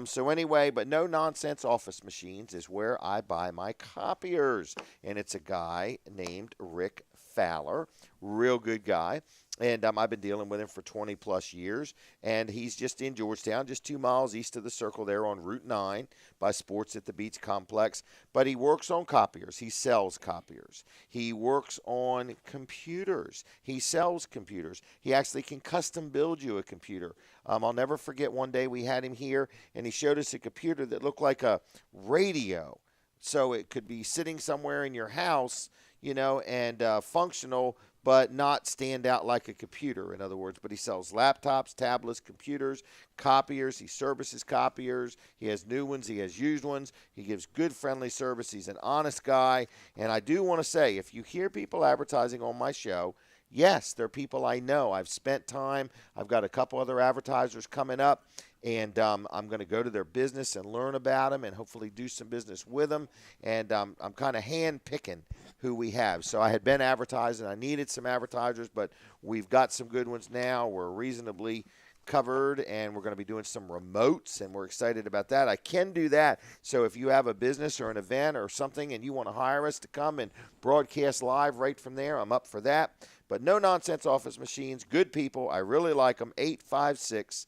So anyway, but No Nonsense Office Machines is where I buy my copiers. And it's a guy named Rick Fowler, real good guy. And I've been dealing with him for 20-plus years. And he's just in Georgetown, just 2 miles east of the circle there on Route 9 by Sports at the Beach Complex. But he works on copiers. He sells copiers. He works on computers. He sells computers. He actually can custom build you a computer. I'll never forget one day we had him here, and he showed us a computer that looked like a radio. So it could be sitting somewhere in your house, and functional, but not stand out like a computer, in other words. But he sells laptops, tablets, computers, copiers. He services copiers. He has new ones. He has used ones. He gives good, friendly service. He's an honest guy. And I do want to say, if you hear people advertising on my show, yes, they're people I know. I've spent time. I've got a couple other advertisers coming up. And I'm going to go to their business and learn about them and hopefully do some business with them. And I'm kind of hand-picking who we have. So I had been advertising. I needed some advertisers, but we've got some good ones now. We're reasonably covered, and we're going to be doing some remotes, and we're excited about that. I can do that. So if you have a business or an event or something and you want to hire us to come and broadcast live right from there, I'm up for that. But No Nonsense Office Machines, good people. I really like them. 856-7381,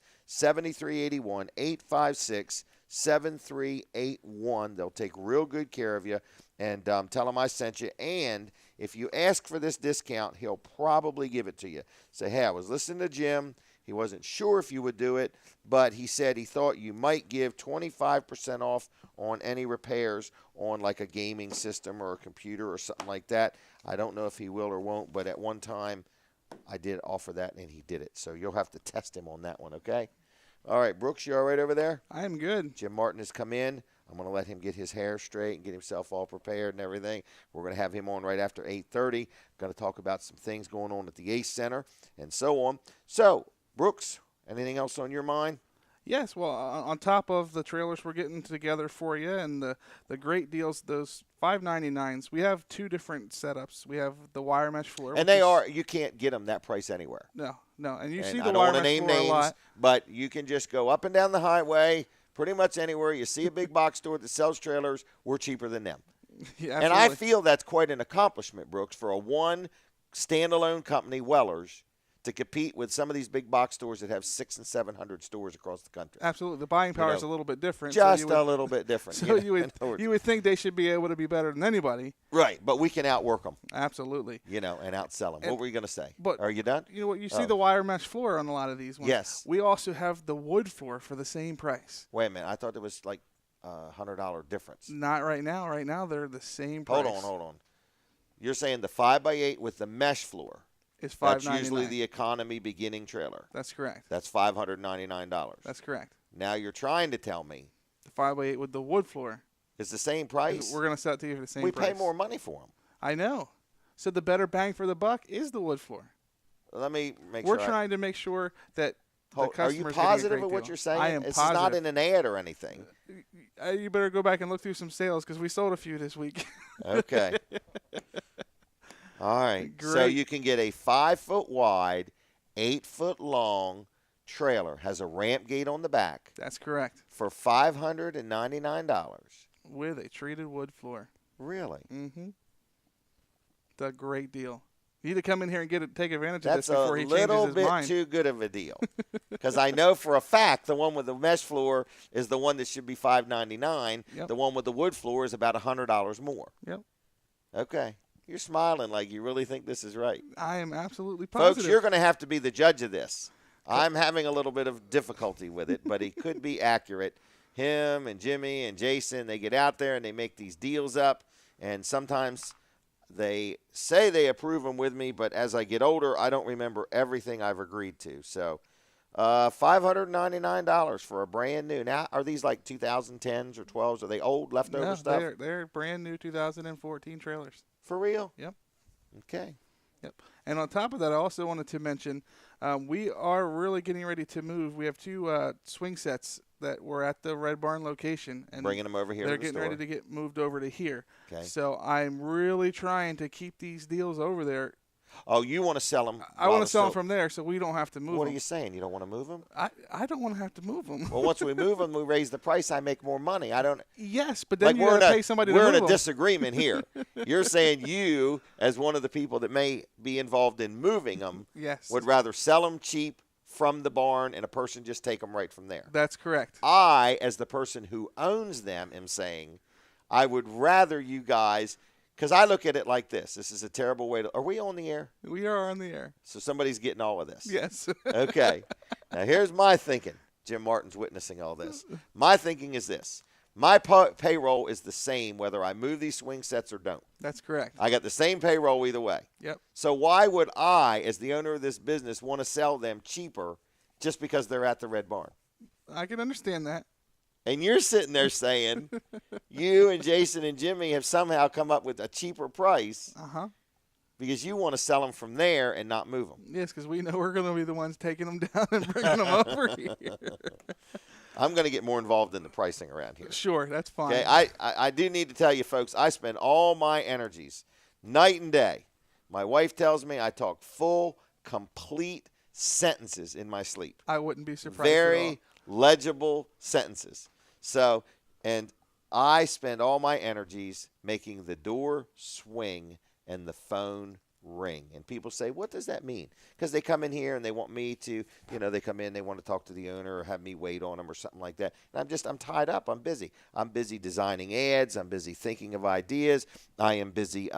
7381. They'll take real good care of you, and tell them I sent you. And if you ask for this discount, he'll probably give it to you. Say, hey, I was listening to Jim. He wasn't sure if you would do it, but he said he thought you might give 25% off on any repairs on like a gaming system or a computer or something like that. I don't know if he will or won't, but at one time I did offer that, and he did it. So you'll have to test him on that one, okay? All right, Brooks, you all right over there? I am good. Jim Martin has come in. I'm going to let him get his hair straight and get himself all prepared and everything. We're going to have him on right after 8:30. Going to talk about some things going on at the ACE Center and so on. So, Brooks, anything else on your mind? Yes, well, on top of the trailers we're getting together for you and the great deals, those $5.99s, we have two different setups. We have the wire mesh floor. And you can't get them that price anywhere. No. And you see I the don't wire want to mesh name floor names, a lot. but you can just go up and down the highway, pretty much anywhere. You see a big box store that sells trailers, we're cheaper than them. Yeah, and I feel that's quite an accomplishment, Brooks, for a one standalone company, Wellers, to compete with some of these big box stores that have 600 and 700 stores across the country. Absolutely. The buying power is a little bit different. Just a little bit different. So you would think they should be able to be better than anybody. Right, but we can outwork them. Absolutely. And outsell them. What were you going to say? But are you done? You know what? You see the wire mesh floor on a lot of these ones. Yes. We also have the wood floor for the same price. Wait a minute. I thought there was like a $100 difference. Not right now. Right now they're the same price. Hold on. You're saying the 5x8 with the mesh floor. It's $5.99. That's usually the economy beginning trailer. That's correct. That's $599. That's correct. Now you're trying to tell me the 5x8 with the wood floor is the same price. We're going to sell it to you for the same price. We pay more money for them. I know. So the better bang for the buck is the wood floor. Let me make sure. We're trying to make sure that the Are you positive of what you're saying? I am This positive. is not in an ad or anything. You better go back and look through some sales because we sold a few this week. Okay. All right. Great. So you can get a 5-foot wide, 8-foot long trailer. Has a ramp gate on the back. That's correct. For $599. With a treated wood floor. Really? Mm-hmm. It's a great deal. You need to come in here and take advantage of this That's before a he changes his little bit mind. too good of a deal. Because I know for a fact the one with the mesh floor is the one that should be $599. Yep. The one with the wood floor is about $100 more. Yep. Okay. You're smiling like you really think this is right. I am absolutely positive. Folks, you're going to have to be the judge of this. I'm having a little bit of difficulty with it, but he could be accurate. Him and Jimmy and Jason, they get out there and they make these deals up, and sometimes they say they approve them with me, but as I get older, I don't remember everything I've agreed to. So $599 for a brand new. Now, are these like 2010s or 12s? Are they old leftover stuff? They're brand new 2014 trailers. For real? Yep. Okay. Yep. And on top of that, I also wanted to mention we are really getting ready to move. We have two swing sets that were at the Red Barn location. And bringing them over here to they're the getting store. ready to get moved over to here. Okay. So I'm really trying to keep these deals over there. Oh, you want to sell them? I want to sell them from there so we don't have to move them. What are you saying? You don't want to move them? I don't want to have to move them. Well, once we move them, we raise the price. I make more money. I don't. Yes, but then like you got to pay somebody to move We're them. in a disagreement here. You're saying you, as one of the people that may be involved in moving them, yes, would rather sell them cheap from the barn and a person just take them right from there. That's correct. I, as the person who owns them, am saying I would rather you guys. Because I look at it like this. This is a terrible way to – are we on the air? We are on the air. So somebody's getting all of this. Yes. Okay. Now, here's my thinking. Jim Martin's witnessing all this. My thinking is this. My payroll is the same whether I move these swing sets or don't. That's correct. I got the same payroll either way. Yep. So why would I, as the owner of this business, want to sell them cheaper just because they're at the Red Barn? I can understand that. And you're sitting there saying you and Jason and Jimmy have somehow come up with a cheaper price because you want to sell them from there and not move them. Yes, because we know we're going to be the ones taking them down and bringing them over here. I'm going to get more involved in the pricing around here. Sure, that's fine. Okay, I do need to tell you, folks, I spend all my energies night and day. My wife tells me I talk full, complete sentences in my sleep. I wouldn't be surprised Very at all. legible sentences. So, and I spend all my energies making the door swing and the phone ring. And people say, what does that mean? Because they come in here and they want me to, they come in, they want to talk to the owner or have me wait on them or something like that. And I'm tied up. I'm busy. I'm busy designing ads. I'm busy thinking of ideas. I am busy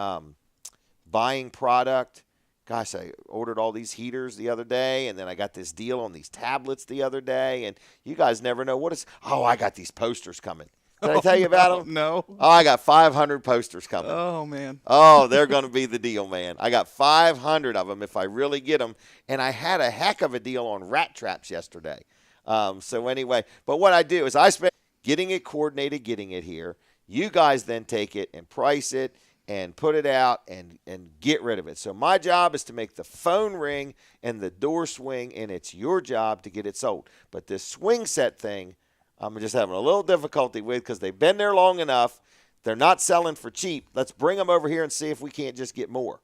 buying product. Gosh, I ordered all these heaters the other day, and then I got this deal on these tablets the other day, and you guys never know what it's. Oh, I got these posters coming. Did I tell you about them? No. Oh, I got 500 posters coming. Oh, man. Oh, they're going to be the deal, man. I got 500 of them if I really get them, and I had a heck of a deal on rat traps yesterday. So anyway, but what I do is I spend getting it coordinated, getting it here. You guys then take it and price it and put it out and get rid of it. So my job is to make the phone ring and the door swing, and it's your job to get it sold. But this swing set thing, I'm just having a little difficulty with because they've been there long enough. They're not selling for cheap. Let's bring them over here and see if we can't just get more.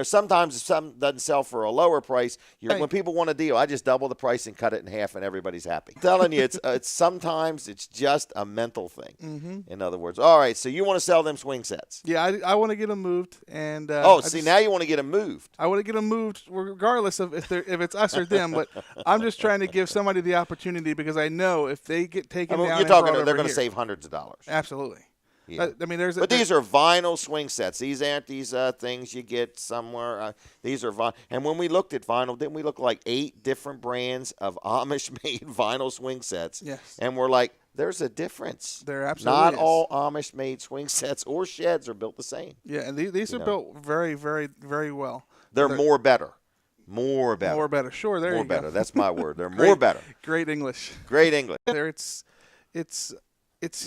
Sometimes if something doesn't sell for a lower price, when people want a deal, I just double the price and cut it in half, and everybody's happy. I'm telling you, it's sometimes it's just a mental thing. Mm-hmm. In other words, all right, so you want to sell them swing sets? Yeah, I want to get them moved, and now you want to get them moved. I want to get them moved, regardless of if it's us or them. But I'm just trying to give somebody the opportunity because I know if they get taken down, you're talking they're going to save hundreds of dollars. Absolutely. Yeah. But these are vinyl swing sets. These aren't these things you get somewhere. These are vinyl. And when we looked at vinyl, didn't we look like 8 different brands of Amish-made vinyl swing sets? Yes. And we're like, there's a difference. There absolutely Not is. all Amish-made swing sets or sheds are built the same. Yeah, and these are built very, very, very well. They're more better. More better. More better. Sure, there you go. More better. That's my word. They're more better. Great English. Great English. There, it's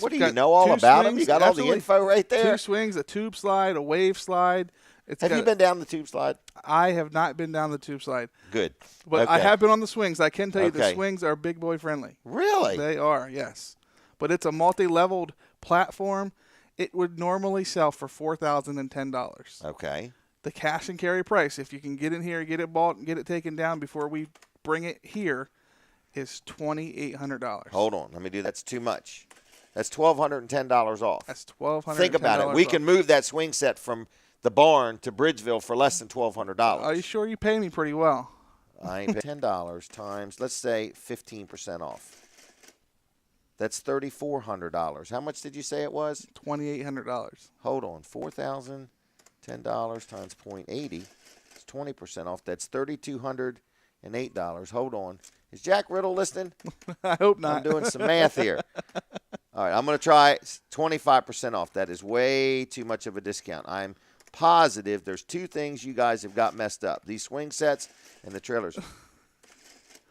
what do you know all about them? You got all the info right there. 2 swings, a tube slide, a wave slide. Have you been down the tube slide? I have not been down the tube slide. Good. But I have been on the swings. I can tell you the swings are big boy friendly. Really? They are, yes. But it's a multi-leveled platform. It would normally sell for $4,010. Okay. The cash and carry price, if you can get in here, get it bought, and get it taken down before we bring it here, is $2,800. Hold on. Let me do that's too much. That's $1,210 off. That's $1,210. Think about it. We can move that swing set from the barn to Bridgeville for less than $1,200. Are you sure you pay me pretty well? I ain't paying $10 times, let's say 15% off. That's $3,400. How much did you say it was? $2,800. Hold on. $4,010 times 0.80 is 20% off. That's $3,208. Hold on. Is Jack Riddle listening? I hope not. I'm doing some math here. All right, I'm going to try 25% off. That is way too much of a discount. I'm positive there's 2 things you guys have got messed up. These swing sets and the trailers.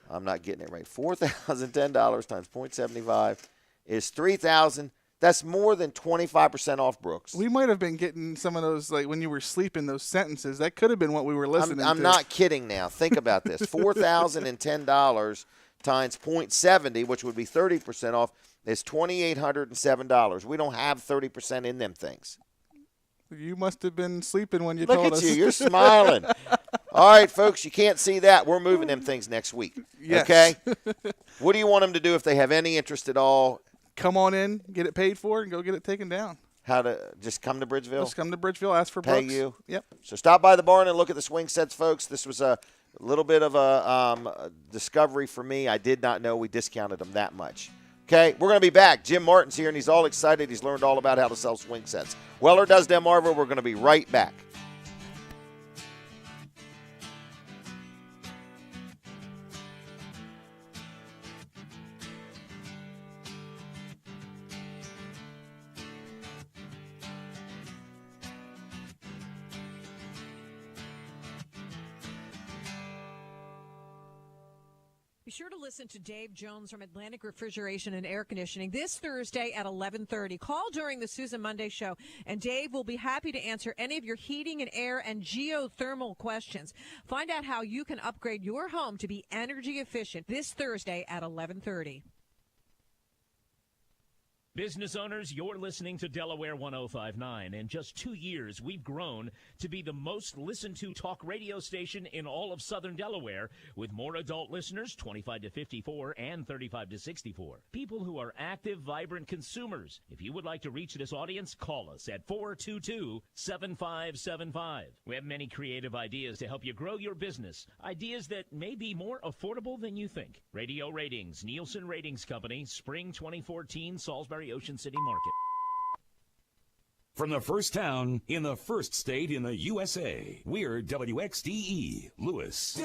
I'm not getting it right. $4,010 times 0.75 is $3,000. That's more than 25% off, Brooks. We might have been getting some of those, like when you were sleeping, those sentences. That could have been what we were listening to. I'm not kidding now. Think about this. $4,010 times 0.70, which would be 30% off, is $2,807. We don't have 30% in them things. You must have been sleeping when you told us. Look at you. You're smiling. All right, folks, you can't see that. We're moving them things next week. Yes. Okay? What do you want them to do if they have any interest at all? Come on in, get it paid for, and go get it taken down. How to just come to Bridgeville? Just come to Bridgeville, ask for Pay Brooks. you? Yep. So stop by the barn and look at the swing sets, folks. This was a little bit of a discovery for me. I did not know we discounted them that much. Okay, we're going to be back. Jim Martin's here, and he's all excited. He's learned all about how to sell swing sets. Weller Does Delmarva. We're going to be right back. Be sure to listen to Dave Jones from Atlantic Refrigeration and Air Conditioning this Thursday at 11:30. Call during the Susan Monday show, and Dave will be happy to answer any of your heating and air and geothermal questions. Find out how you can upgrade your home to be energy efficient this Thursday at 11:30. Business owners, you're listening to Delaware 105.9. In just 2 years, we've grown to be the most listened to talk radio station in all of southern Delaware, with more adult listeners, 25 to 54 and 35 to 64. People who are active, vibrant consumers. If you would like to reach this audience, call us at 422-7575. We have many creative ideas to help you grow your business. Ideas that may be more affordable than you think. Radio Ratings, Nielsen Ratings Company, Spring 2014, Salisbury, Ocean City Market. From the first town in the first state in the USA, we're WXDE, Lewis.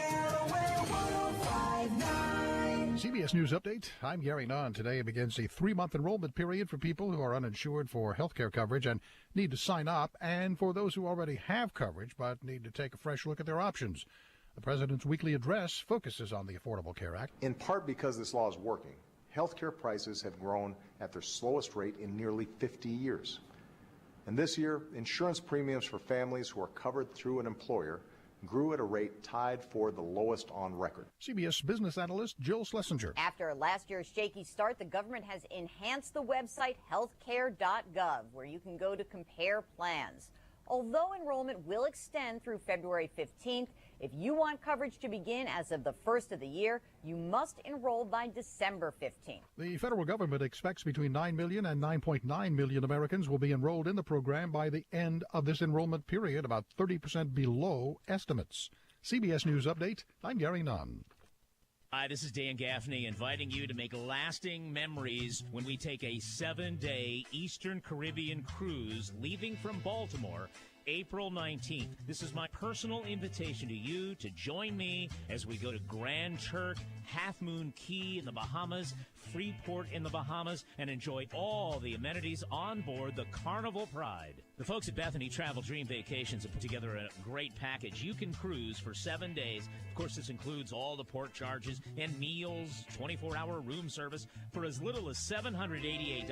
CBS News Update. I'm Gary Nunn. Today begins a 3-month enrollment period for people who are uninsured for health care coverage and need to sign up, and for those who already have coverage but need to take a fresh look at their options. The President's weekly address focuses on the Affordable Care Act. In part because this law is working, healthcare prices have grown at their slowest rate in nearly 50 years. And this year, insurance premiums for families who are covered through an employer grew at a rate tied for the lowest on record. CBS business analyst Jill Schlesinger. After last year's shaky start, the government has enhanced the website healthcare.gov, where you can go to compare plans. Although enrollment will extend through February 15th, if you want coverage to begin as of the first of the year, you must enroll by December 15th. The federal government expects between 9 million and 9.9 million Americans will be enrolled in the program by the end of this enrollment period, about 30% below estimates. CBS News Update, I'm Gary Nunn. Hi, this is Dan Gaffney inviting you to make lasting memories when we take a 7-day Eastern Caribbean cruise leaving from Baltimore April 19th. This is my personal invitation to you to join me as we go to Grand Turk, Half Moon Key in the Bahamas, Freeport in the Bahamas, and enjoy all the amenities on board the Carnival Pride. The folks at Bethany Travel Dream Vacations have put together a great package. You can cruise for 7 days. Of course, this includes all the port charges and meals, 24-hour room service for as little as $788.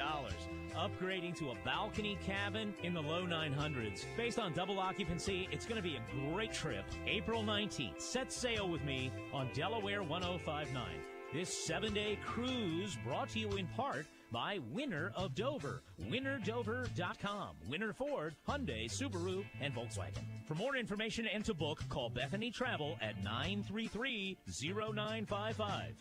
Upgrading to a balcony cabin in the low 900s. Based on double occupancy, it's going to be a great trip. April 19th. Set sail with me on Delaware 105.9. This 7-day cruise brought to you in part by Winner of Dover, winnerdover.com. Winner Ford, Hyundai, Subaru, and Volkswagen. For more information and to book, call Bethany Travel at 933-0955.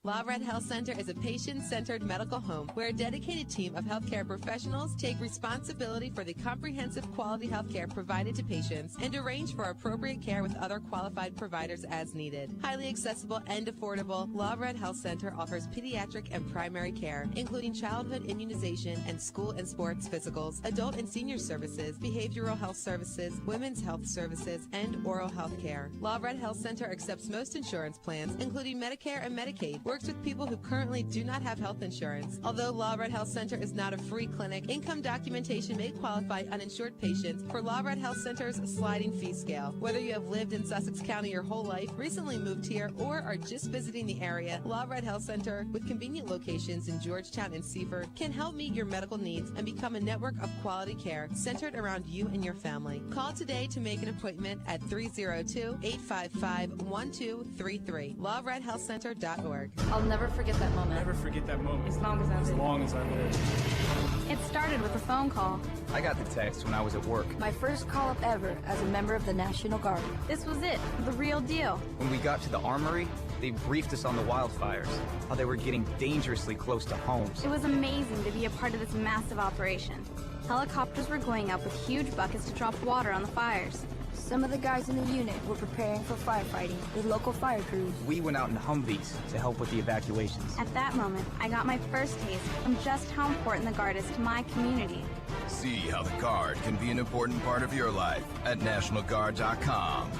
La Red Health Center is a patient-centered medical home where a dedicated team of healthcare professionals take responsibility for the comprehensive quality healthcare provided to patients and arrange for appropriate care with other qualified providers as needed. Highly accessible and affordable, La Red Health Center offers pediatric and primary care, including childhood immunization and school and sports physicals, adult and senior services, behavioral health services, women's health services, and oral health care. La Red Health Center accepts most insurance plans, including Medicare and Medicaid, works with people who currently do not have health insurance. Although La Red Health Center is not a free clinic, income documentation may qualify uninsured patients for La Red Health Center's sliding fee scale. Whether you have lived in Sussex County your whole life, recently moved here, or are just visiting the area, La Red Health Center, with convenient locations in Georgetown and Seaford, can help meet your medical needs and become a network of quality care centered around you and your family. Call today to make an appointment at 302-855-1233. LaRedHealthCenter.org. I'll never forget that moment. Never forget that moment. As long as I live. As long as I live. It started with a phone call. I got the text when I was at work. My first call up ever as a member of the National Guard. This was it, the real deal. When we got to the armory, they briefed us on the wildfires, how they were getting dangerously close to homes. It was amazing to be a part of this massive operation. Helicopters were going up with huge buckets to drop water on the fires. Some of the guys in the unit were preparing for firefighting with local fire crews. We went out in Humvees to help with the evacuations. At that moment, I got my first taste from just how important the Guard is to my community. See how the Guard can be an important part of your life at NationalGuard.com.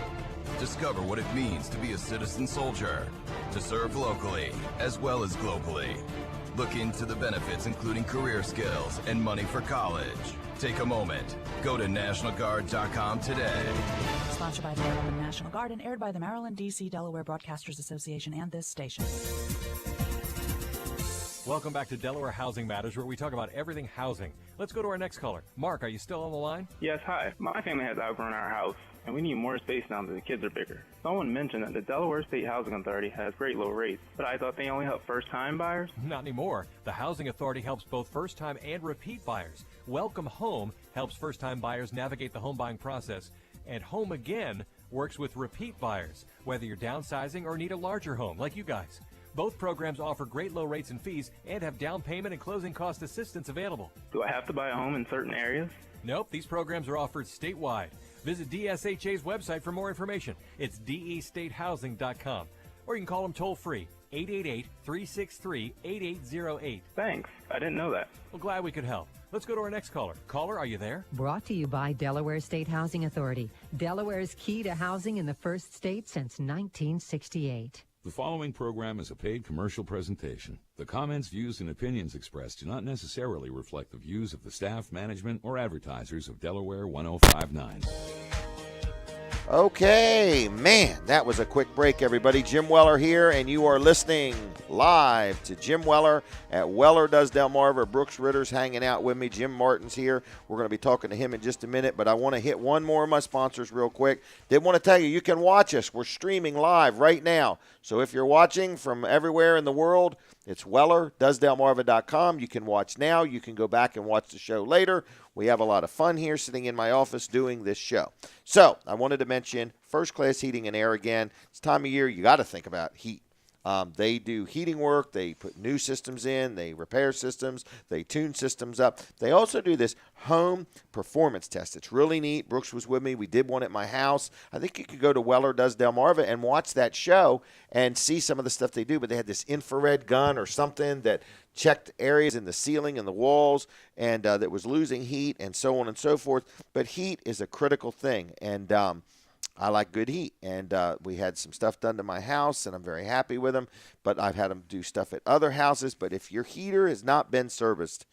Discover what it means to be a citizen soldier, to serve locally as well as globally. Look into the benefits, including career skills and money for college. Take a moment. Go to NationalGuard.com today. Sponsored by the Maryland National Guard and aired by the Maryland, D.C. Delaware Broadcasters Association and this station. Welcome back to Delaware Housing Matters, where we talk about everything housing. Let's go to our next caller. Mark, are you still on the line? Yes, hi. My family has outgrown our house, and we need more space now that the kids are bigger. Someone mentioned that the Delaware State Housing Authority has great low rates, but I thought they only help first-time buyers. Not anymore. The Housing Authority helps both first-time and repeat buyers. Welcome Home helps first-time buyers navigate the home buying process. And Home Again works with repeat buyers, whether you're downsizing or need a larger home like you guys. Both programs offer great low rates and fees and have down payment and closing cost assistance available. Do I have to buy a home in certain areas? Nope, these programs are offered statewide. Visit DSHA's website for more information. It's destatehousing.com. Or you can call them toll-free, 888-363-8808. Thanks. I didn't know that. Well, glad we could help. Let's go to our next caller. Caller, are you there? Brought to you by Delaware State Housing Authority. Delaware's key to housing in the first state since 1968. The following program is a paid commercial presentation. The comments, views, and opinions expressed do not necessarily reflect the views of the staff, management, or advertisers of Delaware 1059. Okay, man, that was a quick break, everybody. Jim Weller here, and you are listening live to Jim Weller at Weller Does Delmarva. Brooks Ritter's hanging out with me. Jim Martin's here. We're going to be talking to him in just a minute, but I want to hit one more of my sponsors real quick. Did want to tell you, you can watch us. We're streaming live right now. So if you're watching from everywhere in the world, it's WellerDoesDelmarva.com. You can watch now. You can go back and watch the show later. We have a lot of fun here sitting in my office doing this show. So I wanted to mention First Class Heating and Air again. It's time of year you got to think about heat. They do heating work. They put new systems in. They repair systems. They tune systems up. They also do this home performance test. It's really neat. Brooks was with me. We did one at my house. I think you could go to Weller Does Delmarva and watch that show and see some of the stuff they do. But they had this infrared gun or something that checked areas in the ceiling and the walls and that was losing heat and so on and so forth. But heat is a critical thing. And I like good heat, and we had some stuff done to my house, and I'm very happy with them, but I've had them do stuff at other houses. But if your heater has not been serviced,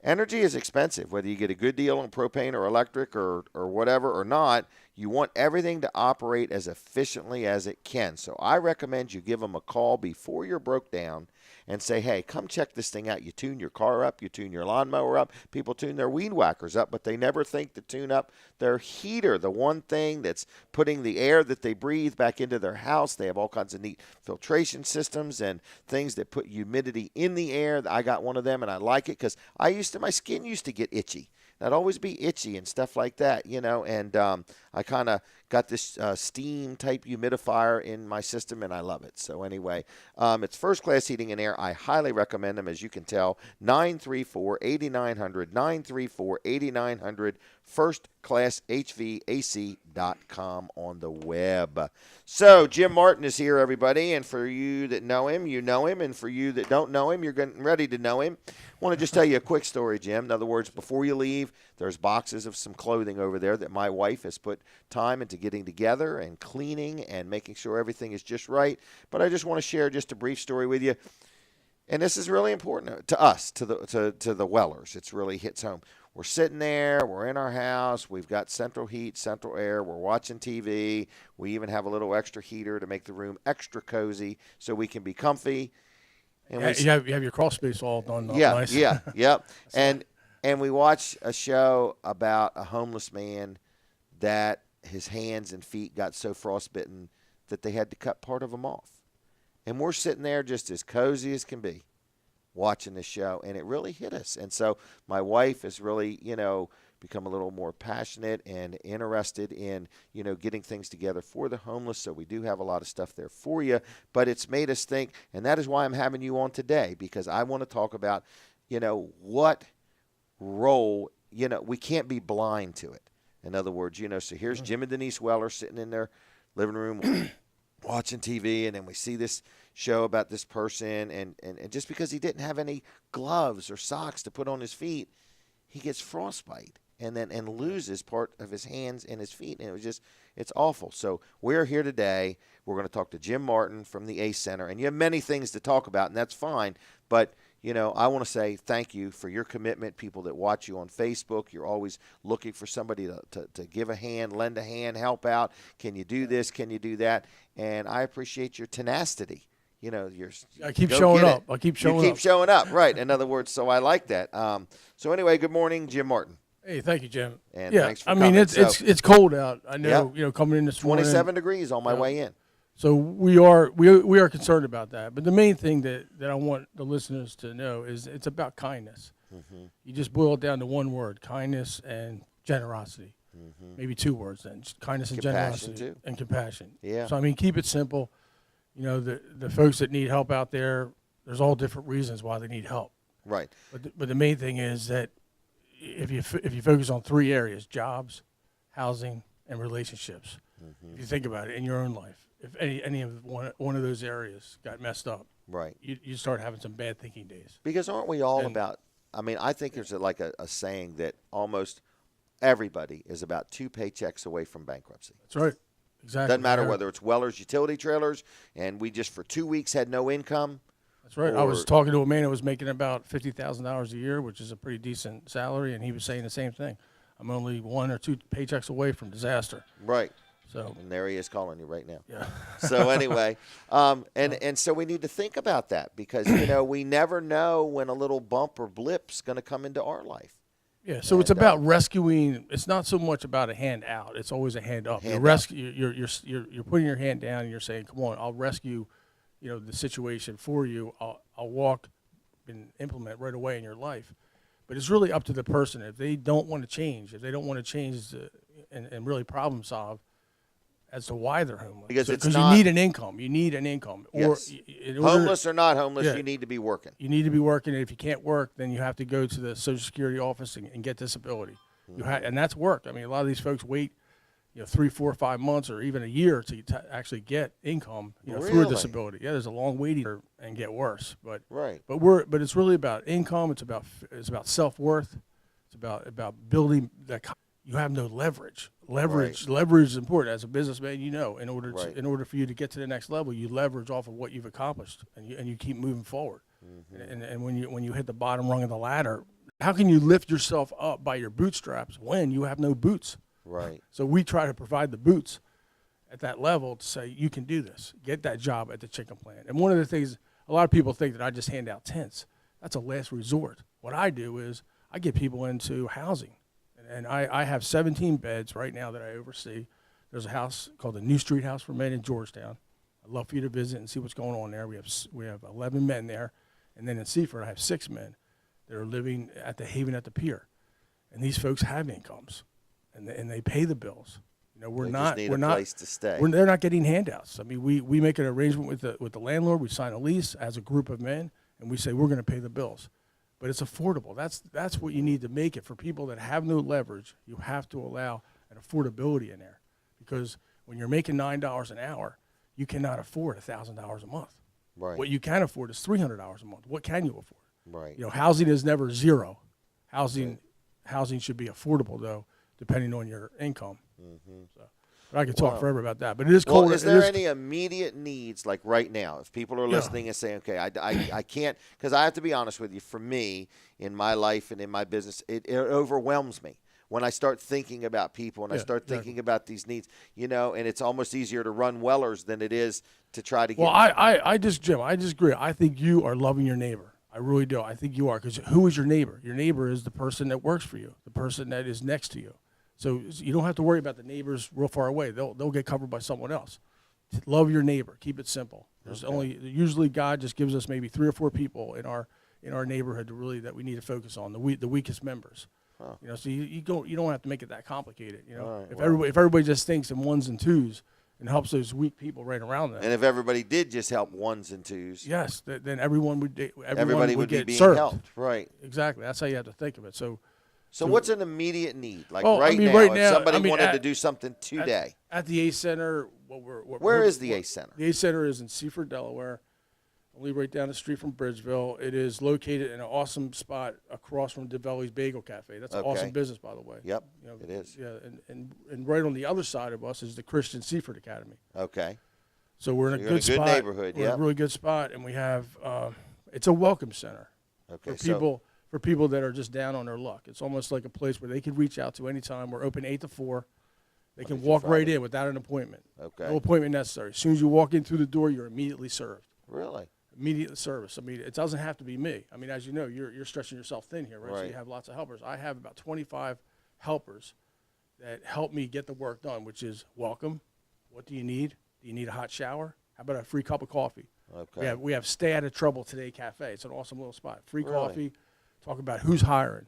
energy is expensive, whether you get a good deal on propane or electric or whatever or not. You want everything to operate as efficiently as it can. So I recommend you give them a call before you're broke down and say, hey, come check this thing out. You tune your car up, you tune your lawnmower up. People tune their weed whackers up, but they never think to tune up their heater, the one thing that's putting the air that they breathe back into their house. They have all kinds of neat filtration systems and things that put humidity in the air. I got one of them, and I like it because my skin used to get itchy. I'd always be itchy and stuff like that, and I kind of got this steam type humidifier in my system, and I love it. So anyway, it's First Class Heating and Air. I highly recommend them, as you can tell. 934-8900, 934-8900, firstclasshvac.com on the web. So Jim Martin is here, everybody, and for you that know him, you know him, and for you that don't know him, you're getting ready to know him. I want to just tell you a quick story, Jim. In other words, before you leave, there's boxes of some clothing over there that my wife has put time into getting together and cleaning and making sure everything is just right. But I just want to share just a brief story with you. And this is really important to us, to the Wellers. It really hits home. We're sitting there. We're in our house. We've got central heat, central air. We're watching TV. We even have a little extra heater to make the room extra cozy so we can be comfy. And you have your crawl space all done. Yeah, nice. yeah. And we watch a show about a homeless man that his hands and feet got so frostbitten that they had to cut part of them off. And we're sitting there just as cozy as can be watching this show, and it really hit us. And so my wife has really, become a little more passionate and interested in, getting things together for the homeless. So we do have a lot of stuff there for you, but it's made us think, and that is why I'm having you on today, because I want to talk about, what role, we can't be blind to it. In other words, so here's Jim and Denise Weller sitting in their living room watching TV, and then we see this show about this person, and just because he didn't have any gloves or socks to put on his feet, he gets frostbite and loses part of his hands and his feet, and it's awful. So we're here today. We're going to talk to Jim Martin from the ACE Center, and you have many things to talk about, and that's fine, but I want to say thank you for your commitment. People that watch you on Facebook, you're always looking for somebody to give a hand, lend a hand, help out. Can you do this? Can you do that? And I appreciate your tenacity. I keep showing up. You keep showing up, right. In other words, so I like that. So anyway, good morning, Jim Martin. Hey, thank you, Jim. And yeah, thanks for I mean, coming. it's cold out. I know, Yeah. coming in this morning. 27 degrees on my way in. So we are concerned about that. But the main thing that I want the listeners to know is it's about kindness. Mm-hmm. You just boil it down to one word: kindness and generosity. Mm-hmm. Maybe two words then: kindness and Compassion, generosity too. and compassion. Yeah. So I mean, keep it simple. The folks that need help out there, there's all different reasons why they need help. Right. But the main thing is that if you focus on three areas: jobs, housing, and relationships. Mm-hmm. If you think about it in your own life, if any of one of those areas got messed up, right, you start having some bad thinking days. Because aren't we all about? I mean, I think there's a saying that almost everybody is about 2 paychecks away from bankruptcy. That's right. Exactly. Doesn't matter whether it's Weller's utility trailers, and we just for 2 weeks had no income. That's right. I was talking to a man who was making about $50,000 a year, which is a pretty decent salary, and he was saying the same thing. I'm only 1 or 2 paychecks away from disaster. Right. So and there he is calling you right now. Yeah. So anyway, and so we need to think about that because we never know when a little bump or blip's going to come into our life. Yeah. So it's about rescuing. It's not so much about a hand out. It's always a hand up. You're putting your hand down and you're saying, "Come on, I'll rescue, the situation for you. I'll walk and implement right away in your life." But it's really up to the person. If they don't want to change, and really problem solve as to why they're homeless. Because you need an income. You need an income. Yes. Homeless or not homeless, you need to be working. You need to be working. And if you can't work, then you have to go to the Social Security office and get disability. Mm-hmm. And that's work. I mean, a lot of these folks wait 3, 4, 5 months or even a year to actually get income through a disability. Yeah, there's a long waiting and get worse. But right. But it's really about income. It's about self-worth. It's about building that. You have no leverage. Leverage is important as a businessman. In order for you to get to the next level, you leverage off of what you've accomplished, and you keep moving forward. Mm-hmm. And when you hit the bottom rung of the ladder, how can you lift yourself up by your bootstraps when you have no boots? Right. So we try to provide the boots at that level to say you can do this. Get that job at the chicken plant. And one of the things a lot of people think that I just hand out tents. That's a last resort. What I do is I get people into housing. And I have 17 beds right now that I oversee. There's a house called the New Street House for Men in Georgetown. I'd love for you to visit and see what's going on there. We have 11 men there. And then in Seaford, I have 6 men that are living at the Haven at the Pier. And these folks have incomes, and they pay the bills. We're not place to stay. They're not getting handouts. I mean, we make an arrangement with the landlord. We sign a lease as a group of men, and we say we're going to pay the bills. But it's affordable. That's what you need to make it for people that have no leverage. You have to allow an affordability in there, because when you're making $9 an hour, you cannot afford $1,000 a month. Right. What you can afford is $300 a month. What can you afford? Right. Housing is never zero. Housing should be affordable though, depending on your income. Mm-hmm. So, but I could talk forever about that. But it is cold. Well, is there any immediate needs, like right now, if people are listening and saying, okay, I can't, because I have to be honest with you, for me, in my life and in my business, it overwhelms me when I start thinking about people and I start thinking about these needs, and it's almost easier to run Wellers than it is to try to get. Well, I just agree. I think you are loving your neighbor. I really do. I think you are, because who is your neighbor? Your neighbor is the person that works for you, the person that is next to you. So you don't have to worry about the neighbors real far away. They'll get covered by someone else. Love your neighbor. Keep it simple. There's usually God just gives us maybe 3 or 4 people in our neighborhood that we need to focus on, the weakest members. Huh. So you don't have to make it that complicated. Right, if everybody just thinks in 1s and 2s and helps those weak people right around them. And if everybody did just help 1s and 2s, yes, then everyone would everybody would be get being served. helped. Right. Exactly. That's how you have to think of it. So what's an immediate need? Like right now, if somebody wanted to do something today. At the ACE Center, where is the ACE Center? The ACE Center is in Seaford, Delaware. I live right down the street from Bridgeville. It is located in an awesome spot across from DeVelli's Bagel Cafe. That's an awesome business, by the way. Yep, it is. Yeah, and right on the other side of us is the Christian Seaford Academy. Okay. So we're in a good spot. Neighborhood, We're in a really good spot, and we have it's a welcome center for people that are just down on their luck. It's almost like a place where they can reach out to anytime. We're open 8 to 4. They can walk right in without an appointment. Okay. No appointment necessary. As soon as you walk in through the door, you're immediately served. Really? Immediate service. I mean, it doesn't have to be me. I mean, as you know, you're stretching yourself thin here, right? So you have lots of helpers. I have about 25 helpers that help me get the work done, which is welcome. What do you need? Do you need a hot shower? How about a free cup of coffee? Okay. We have Stay Out of Trouble Today Cafe. It's an awesome little spot. Free Really? coffee. Talk about who's hiring.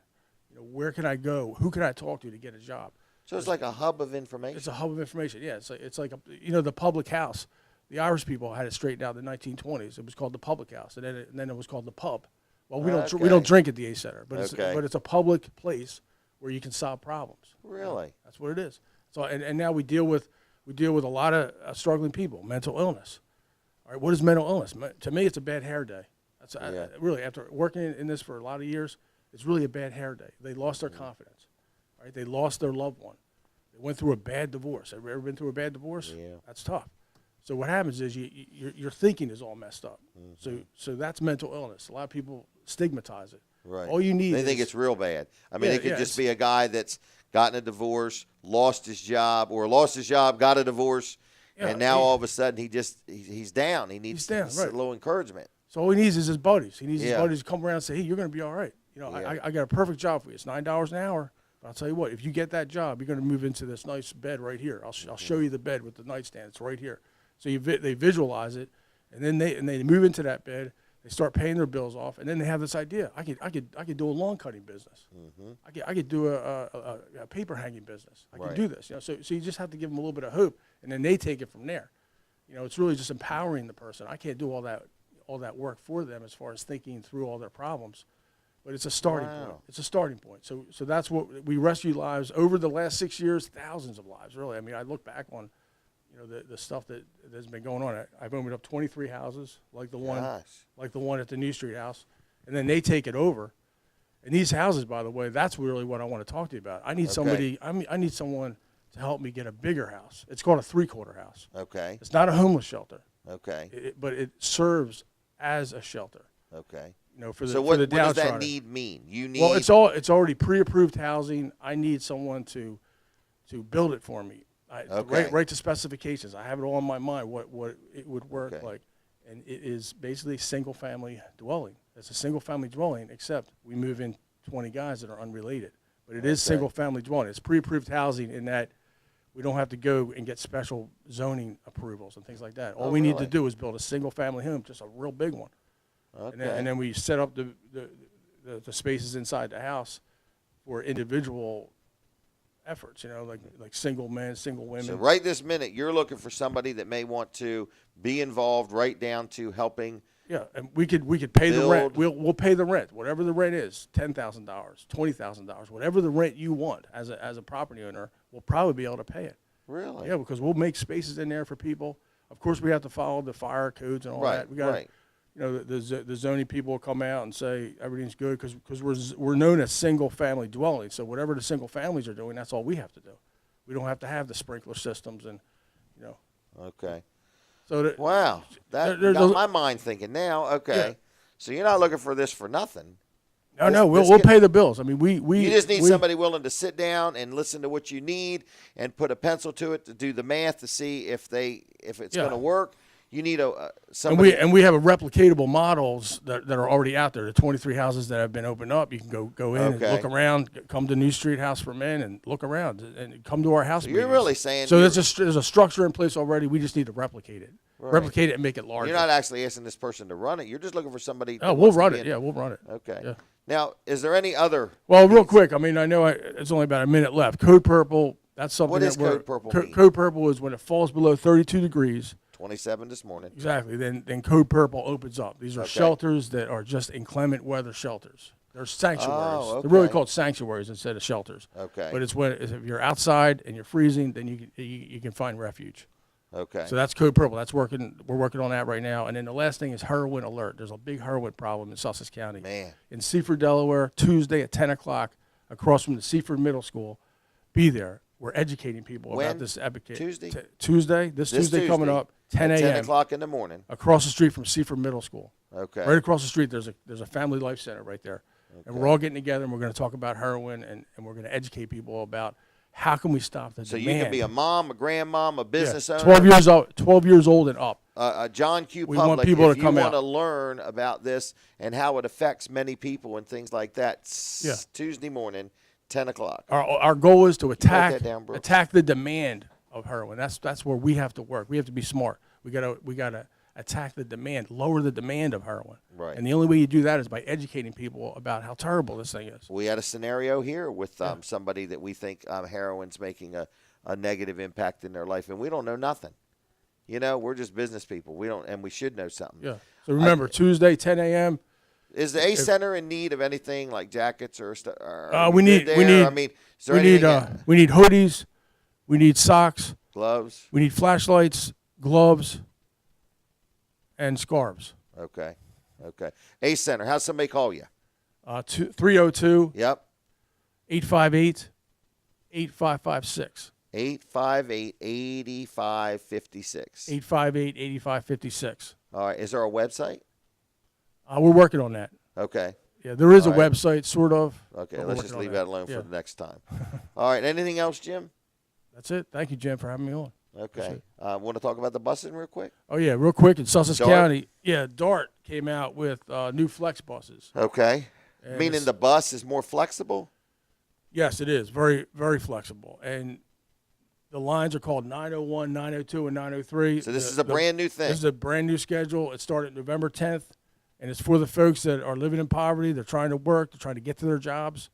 Where can I go? Who can I talk to get a job? So it's like a hub of information. It's a hub of information. Yeah, it's like the public house. The Irish people had it straightened out in the 1920s. It was called the public house, and then it was called the pub. Well, we don't drink at the A Center, but it's a public place where you can solve problems. Really? That's what it is. So and now we deal with a lot of struggling people, mental illness. All right, what is mental illness? To me, it's a bad hair day. That's really, after working in this for a lot of years, it's really a bad hair day. They lost their confidence. All right, they lost their loved one. They went through a bad divorce. Have you ever been through a bad divorce? Yeah. That's tough. So what happens is your thinking is all messed up. So that's mental illness. A lot of people stigmatize it. Right. All you need They think it's real bad. I mean, it could just be a guy that's gotten a divorce, lost his job, got a divorce, and now all of a sudden he's down. He needs a little encouragement. So all he needs is his buddies. He needs his buddies to come around and say, hey, you're going to be all right. I got a perfect job for you. It's $9 an hour. But I'll tell you what, if you get that job, you're going to move into this nice bed right here. I'll show you the bed with the nightstand. It's right here. So they visualize it, and then they move into that bed. They start paying their bills off, and then they have this idea. I could do a lawn cutting business. I could do a paper hanging business. I could do this. So you just have to give them a little bit of hope, and then they take it from there. It's really just empowering the person. I can't do all that work for them as far as thinking through all their problems, but it's a starting point. It's a starting point. So that's what we rescue lives over the last 6 years, thousands of lives. Really, I mean, I look back on the stuff that has been going on. I've opened up 23 houses like the one at the New Street house, and then they take it over. And these houses, by the way, that's really what I want to talk to you about. I need somebody. I need someone to help me get a bigger house. It's called a 3-quarter house. Okay. It's not a homeless shelter. Okay. But it serves as a shelter. Okay. For the so what does that downtrodden. need mean? You need. Well, it's already pre-approved housing. I need someone to build it for me. Right to specifications. I have it all in my mind what it would work like, and it is basically single-family dwelling. It's a single-family dwelling, except we move in 20 guys that are unrelated. But it is single-family dwelling. It's pre-approved housing in that we don't have to go and get special zoning approvals and things like that. All we need to do is build a single-family home, just a real big one. Okay. And then we set up the spaces inside the house for individual efforts, like single men, single women. So right this minute, you're looking for somebody that may want to be involved right down to helping. Yeah, and we could pay the rent. We'll pay the rent, whatever the rent is, $10,000, $20,000, whatever the rent you want as a property owner, we'll probably be able to pay it. Really? Yeah, because we'll make spaces in there for people. Of course, we have to follow the fire codes and all that. We got the zoning people will come out and say everything's good because we're known as single family dwelling. So whatever the single families are doing, that's all we have to do. We don't have to have the sprinkler systems and. Okay. So wow, that got my mind thinking now. Okay, Yeah. So you're not looking for this for nothing. No, we'll pay the bills. I mean, we you just need somebody willing to sit down and listen to what you need and put a pencil to it to do the math to see if it's going to work. You need somebody. And we have replicatable models that are already out there. The 23 houses that have been opened up, you can go in and look around. Come to New Street House for Men and look around and come to our house. So you're really saying so there's a structure in place already. We just need to replicate it, replicate it, and make it larger. You're not actually asking this person to run it. You're just looking for somebody. Oh, we'll run it. Yeah, we'll run it. Okay. Yeah. Now, is there any other? Well, real quick. I mean, I know it's only about a minute left. Code Purple. That's something. What does Code Purple mean? Code Purple is when it falls below 32 degrees. 27 this morning. Exactly. Then Code Purple opens up. These are shelters that are just inclement weather shelters. They're sanctuaries. Oh, okay. They're really called sanctuaries instead of shelters. Okay. But it's if you're outside and you're freezing, then you can find refuge. Okay. So that's Code Purple. That's working. We're working on that right now. And then the last thing is heroin alert. There's a big heroin problem in Sussex County. Man. In Seaford, Delaware, Tuesday at 10 o'clock, across from the Seaford Middle School. Be there. We're educating people about this epic. Tuesday? Tuesday. This Tuesday coming up, 10 a.m. 10 o'clock in the morning. Across the street from Seaford Middle School. Okay. Right across the street, there's a family life center right there. Okay. And we're all getting together, and we're going to talk about heroin, and we're going to educate people about how can we stop the demand. So you can be a mom, a grandmom, a business owner. 12 years old and up. John Q. We Public, want people if to come you out. want to learn about this and how it affects many people and things like that, Yeah. Tuesday morning, 10 o'clock. Our goal is to attack that down, Brooks. attack the demand of heroin. That's where we have to work. We have to be smart. We gotta attack the demand, lower the demand of heroin. Right. And the only way you do that is by educating people about how terrible this thing is. We had a scenario here with somebody that we think heroin's making a negative impact in their life, and we don't know nothing. We're just business people. We don't, and we should know something. Yeah. So remember, Tuesday, 10 a.m. Is the ACE Center in need of anything like jackets or stuff? We need hoodies, we need socks, gloves, we need flashlights, gloves, and scarves. Okay. ACE Center. How's somebody call you? 302. Yep. 858-8556. 858-8556. 858-8556. All right. Is there a website? We're working on that. Okay. Yeah, there is All a right. website, sort of. Okay, let's just leave that alone Yeah. for the next time. All right. Anything else, Jim? That's it. Thank you, Jim, for having me on. Okay. Want to talk about the busing real quick? Oh, yeah, real quick. In Sussex Dart? County, DART came out with new flex buses. Okay. And Meaning it's- the bus is more flexible? Yes, it is. Very, very flexible. And the lines are called 901, 902, and 903. So this is a brand new thing. This is a brand new schedule. It started November 10th, and it's for the folks that are living in poverty. They're trying to work. They're trying to get to their jobs.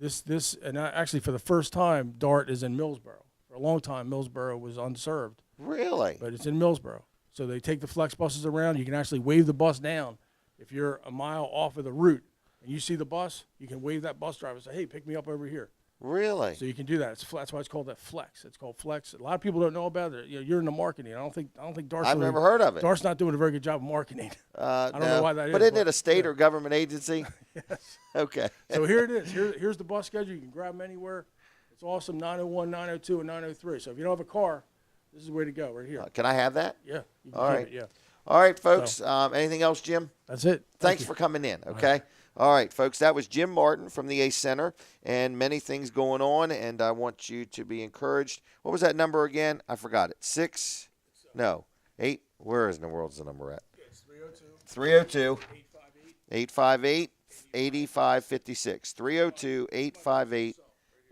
Actually, for the first time, DART is in Millsboro. For a long time, Millsboro was unserved. Really? But it's in Millsboro. So they take the flex buses around. You can actually wave the bus down. If you're a mile off of the route and you see the bus, you can wave that bus driver and say, hey, pick me up over here. Really? So you can do that. That's why it's called that flex. It's called flex. A lot of people don't know about it. You're in the marketing. I don't think Dart's. I've never heard of it. Dart's not doing a very good job of marketing. I don't know why that is. But isn't it a state or government agency? Yes. Okay. So here it is. Here's the bus schedule. You can grab them anywhere. It's awesome. 901, 902, and 903. So if you don't have a car, this is the way to go right here. Can I have that? Yeah. You can All keep right. it, yeah. All right, folks. Anything else, Jim? That's it. Thanks for coming in, okay? All right, folks. That was Jim Martin from the ACE Center, and many things going on, and I want you to be encouraged. What was that number again? I forgot it. 8. Where in the world is the number at? It's 302. 858-8556. 302-858.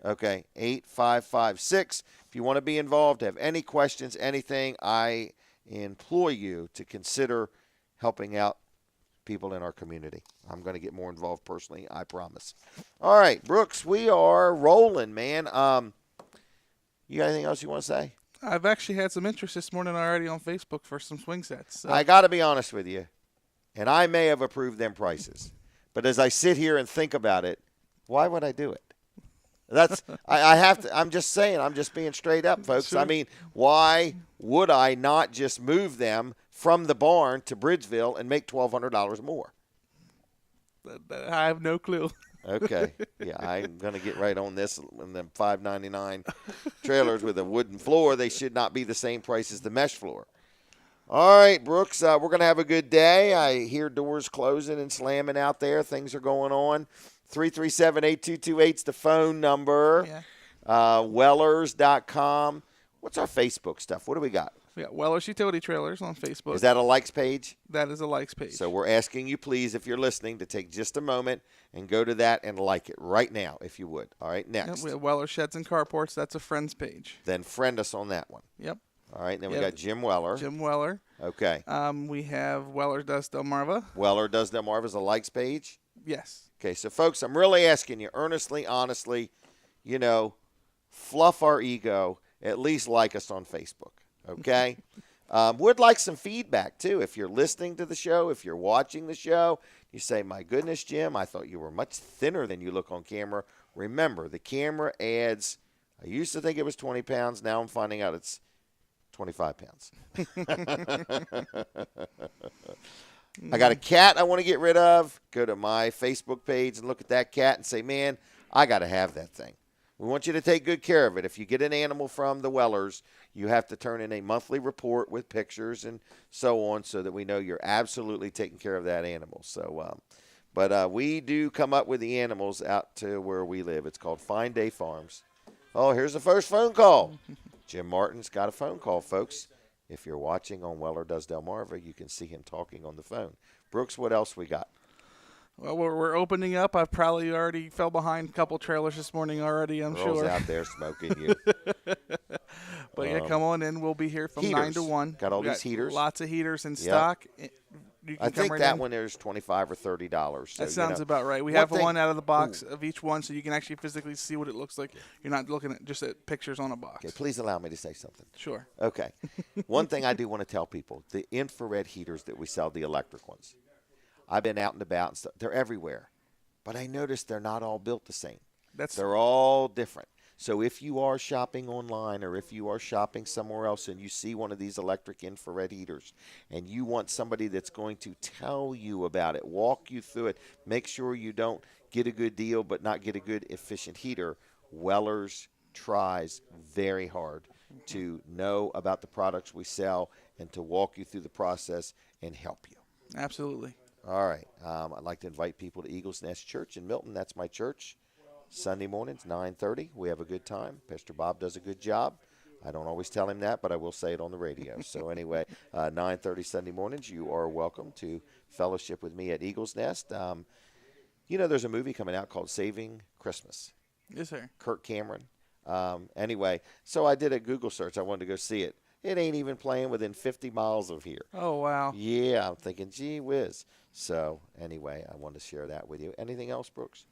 Okay, 8556. If you want to be involved, have any questions, anything, I implore you to consider helping out people in our community. I'm going to get more involved personally, I promise. All right, Brooks, we are rolling, man. You got anything else you want to say? I've actually had some interest this morning already on Facebook for some swing sets. So. I got to be honest with you, and I may have approved them prices, but as I sit here and think about it, why would I do it? That's I have to. I'm just saying. I'm just being straight up, folks. Sure. I mean, why would I not just move them from the barn to Bridgeville and make $1,200 more? I have no clue. Okay. Yeah, I'm going to get right on this. And them $5.99 trailers with a wooden floor, they should not be the same price as the mesh floor. All right, Brooks, we're going to have a good day. I hear doors closing and slamming out there. Things are going on. 337-8228 is the phone number. Yeah. Wellers.com. What's our Facebook stuff? What do we got? We got Wellers Utility Trailers on Facebook. Is that a likes page? That is a likes page. So we're asking you, please, if you're listening, to take just a moment and go to that and like it right now, if you would. All right, next. Yep, we have Weller Sheds and Carports. That's a friends page. Then friend us on that one. Yep. All right, then we Yep. got Jim Weller. Jim Weller. Okay. We have Weller Does Delmarva. Weller Does Delmarva is a likes page? Yes. Okay, so, folks, I'm really asking you, earnestly, honestly, fluff our ego, at least like us on Facebook, okay? Would like some feedback, too. If you're listening to the show, if you're watching the show, you say, my goodness, Jim, I thought you were much thinner than you look on camera. Remember, the camera adds, I used to think it was 20 pounds. Now I'm finding out it's 25 pounds. I got a cat I want to get rid of. Go to my Facebook page and look at that cat and say, man, I got to have that thing. We want you to take good care of it. If you get an animal from the Wellers, you have to turn in a monthly report with pictures and so on so that we know you're absolutely taking care of that animal. So, but we do come up with the animals out to where we live. It's called Fine Day Farms. Oh, here's the first phone call. Jim Martin's got a phone call, folks. If you're watching on Weller Does Delmarva, you can see him talking on the phone. Brooks, what else we got? Well, we're opening up. I've probably already fell behind a couple trailers this morning already, I'm Girls sure. out there smoking you. But yeah, come on in. We'll be here from 9 to 1. Got all We these heaters. Lots of heaters in stock. You can I come think right that in. one there's $25 or $30. So, That sounds about right. We one have thing- one out of the box of each one, so you can actually physically see what it looks like. You're not looking at just at pictures on a box. Okay, please allow me to say something. Sure. Okay. One thing I do want to tell people, the infrared heaters that we sell, the electric ones, I've been out and about and stuff. They're everywhere. But I noticed they're not all built the same. They're all different. So if you are shopping online or if you are shopping somewhere else and you see one of these electric infrared heaters and you want somebody that's going to tell you about it, walk you through it, make sure you don't get a good deal but not get a good efficient heater, Weller's tries very hard to know about the products we sell and to walk you through the process and help you. Absolutely. All right. I'd like to invite people to Eagles Nest Church in Milton. That's my church. Sunday mornings, 9:30. We have a good time. Pastor Bob does a good job. I don't always tell him that, but I will say it on the radio. So anyway, 9:30 Sunday mornings, you are welcome to fellowship with me at Eagles Nest. There's a movie coming out called Saving Christmas. Yes, sir. Kirk Cameron. Anyway, so I did a Google search. I wanted to go see it. It ain't even playing within 50 miles of here. Oh, wow. Yeah, I'm thinking, gee whiz. So anyway, I wanted to share that with you. Anything else, Brooks?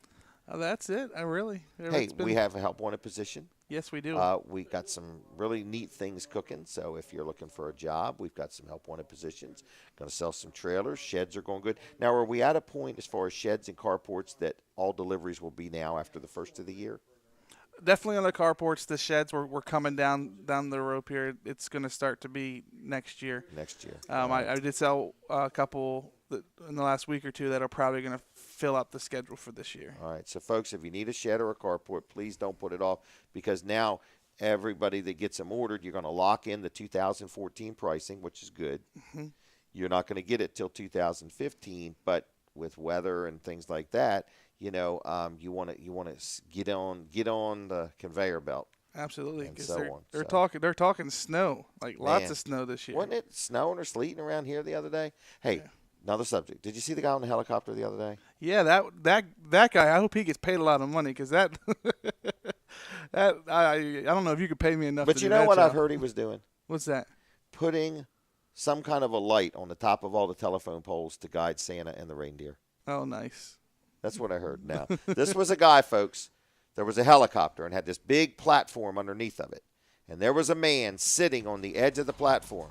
That's it. Hey, we have a help wanted position. Yes, we do. We got some really neat things cooking. So if you're looking for a job, we've got some help wanted positions. Going to sell some trailers. Sheds are going good. Now, are we at a point as far as sheds and carports that all deliveries will be now after the first of the year? Definitely on the carports. The sheds, we're coming down the rope here. It's going to start to be next year. Next year. I did sell a couple in the last week or two that are probably going to fill up the schedule for this year. All right. So, folks, if you need a shed or a carport, please don't put it off because now everybody that gets them ordered, you're going to lock in the 2014 pricing, which is good. Mm-hmm. You're not going to get it till 2015, but with weather and things like that, you want to get on the conveyor belt. Absolutely, and because so they're talking snow, like lots Man, of snow this year. Wasn't it snowing or sleeting around here the other day? Hey, another subject. Did you see the guy on the helicopter the other day? Yeah, that guy. I hope he gets paid a lot of money because I don't know if you could pay me enough. But to you do know that what job. I've heard he was doing? What's that? Putting some kind of a light on the top of all the telephone poles to guide Santa and the reindeer. Oh, nice. That's what I heard. Now, this was a guy, folks. There was a helicopter and had this big platform underneath of it. And there was a man sitting on the edge of the platform.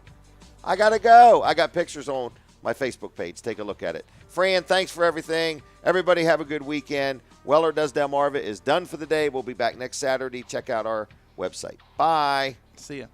I got to go. I got pictures on my Facebook page. Take a look at it. Fran, thanks for everything. Everybody have a good weekend. Weller Does Delmarva is done for the day. We'll be back next Saturday. Check out our website. Bye. See ya.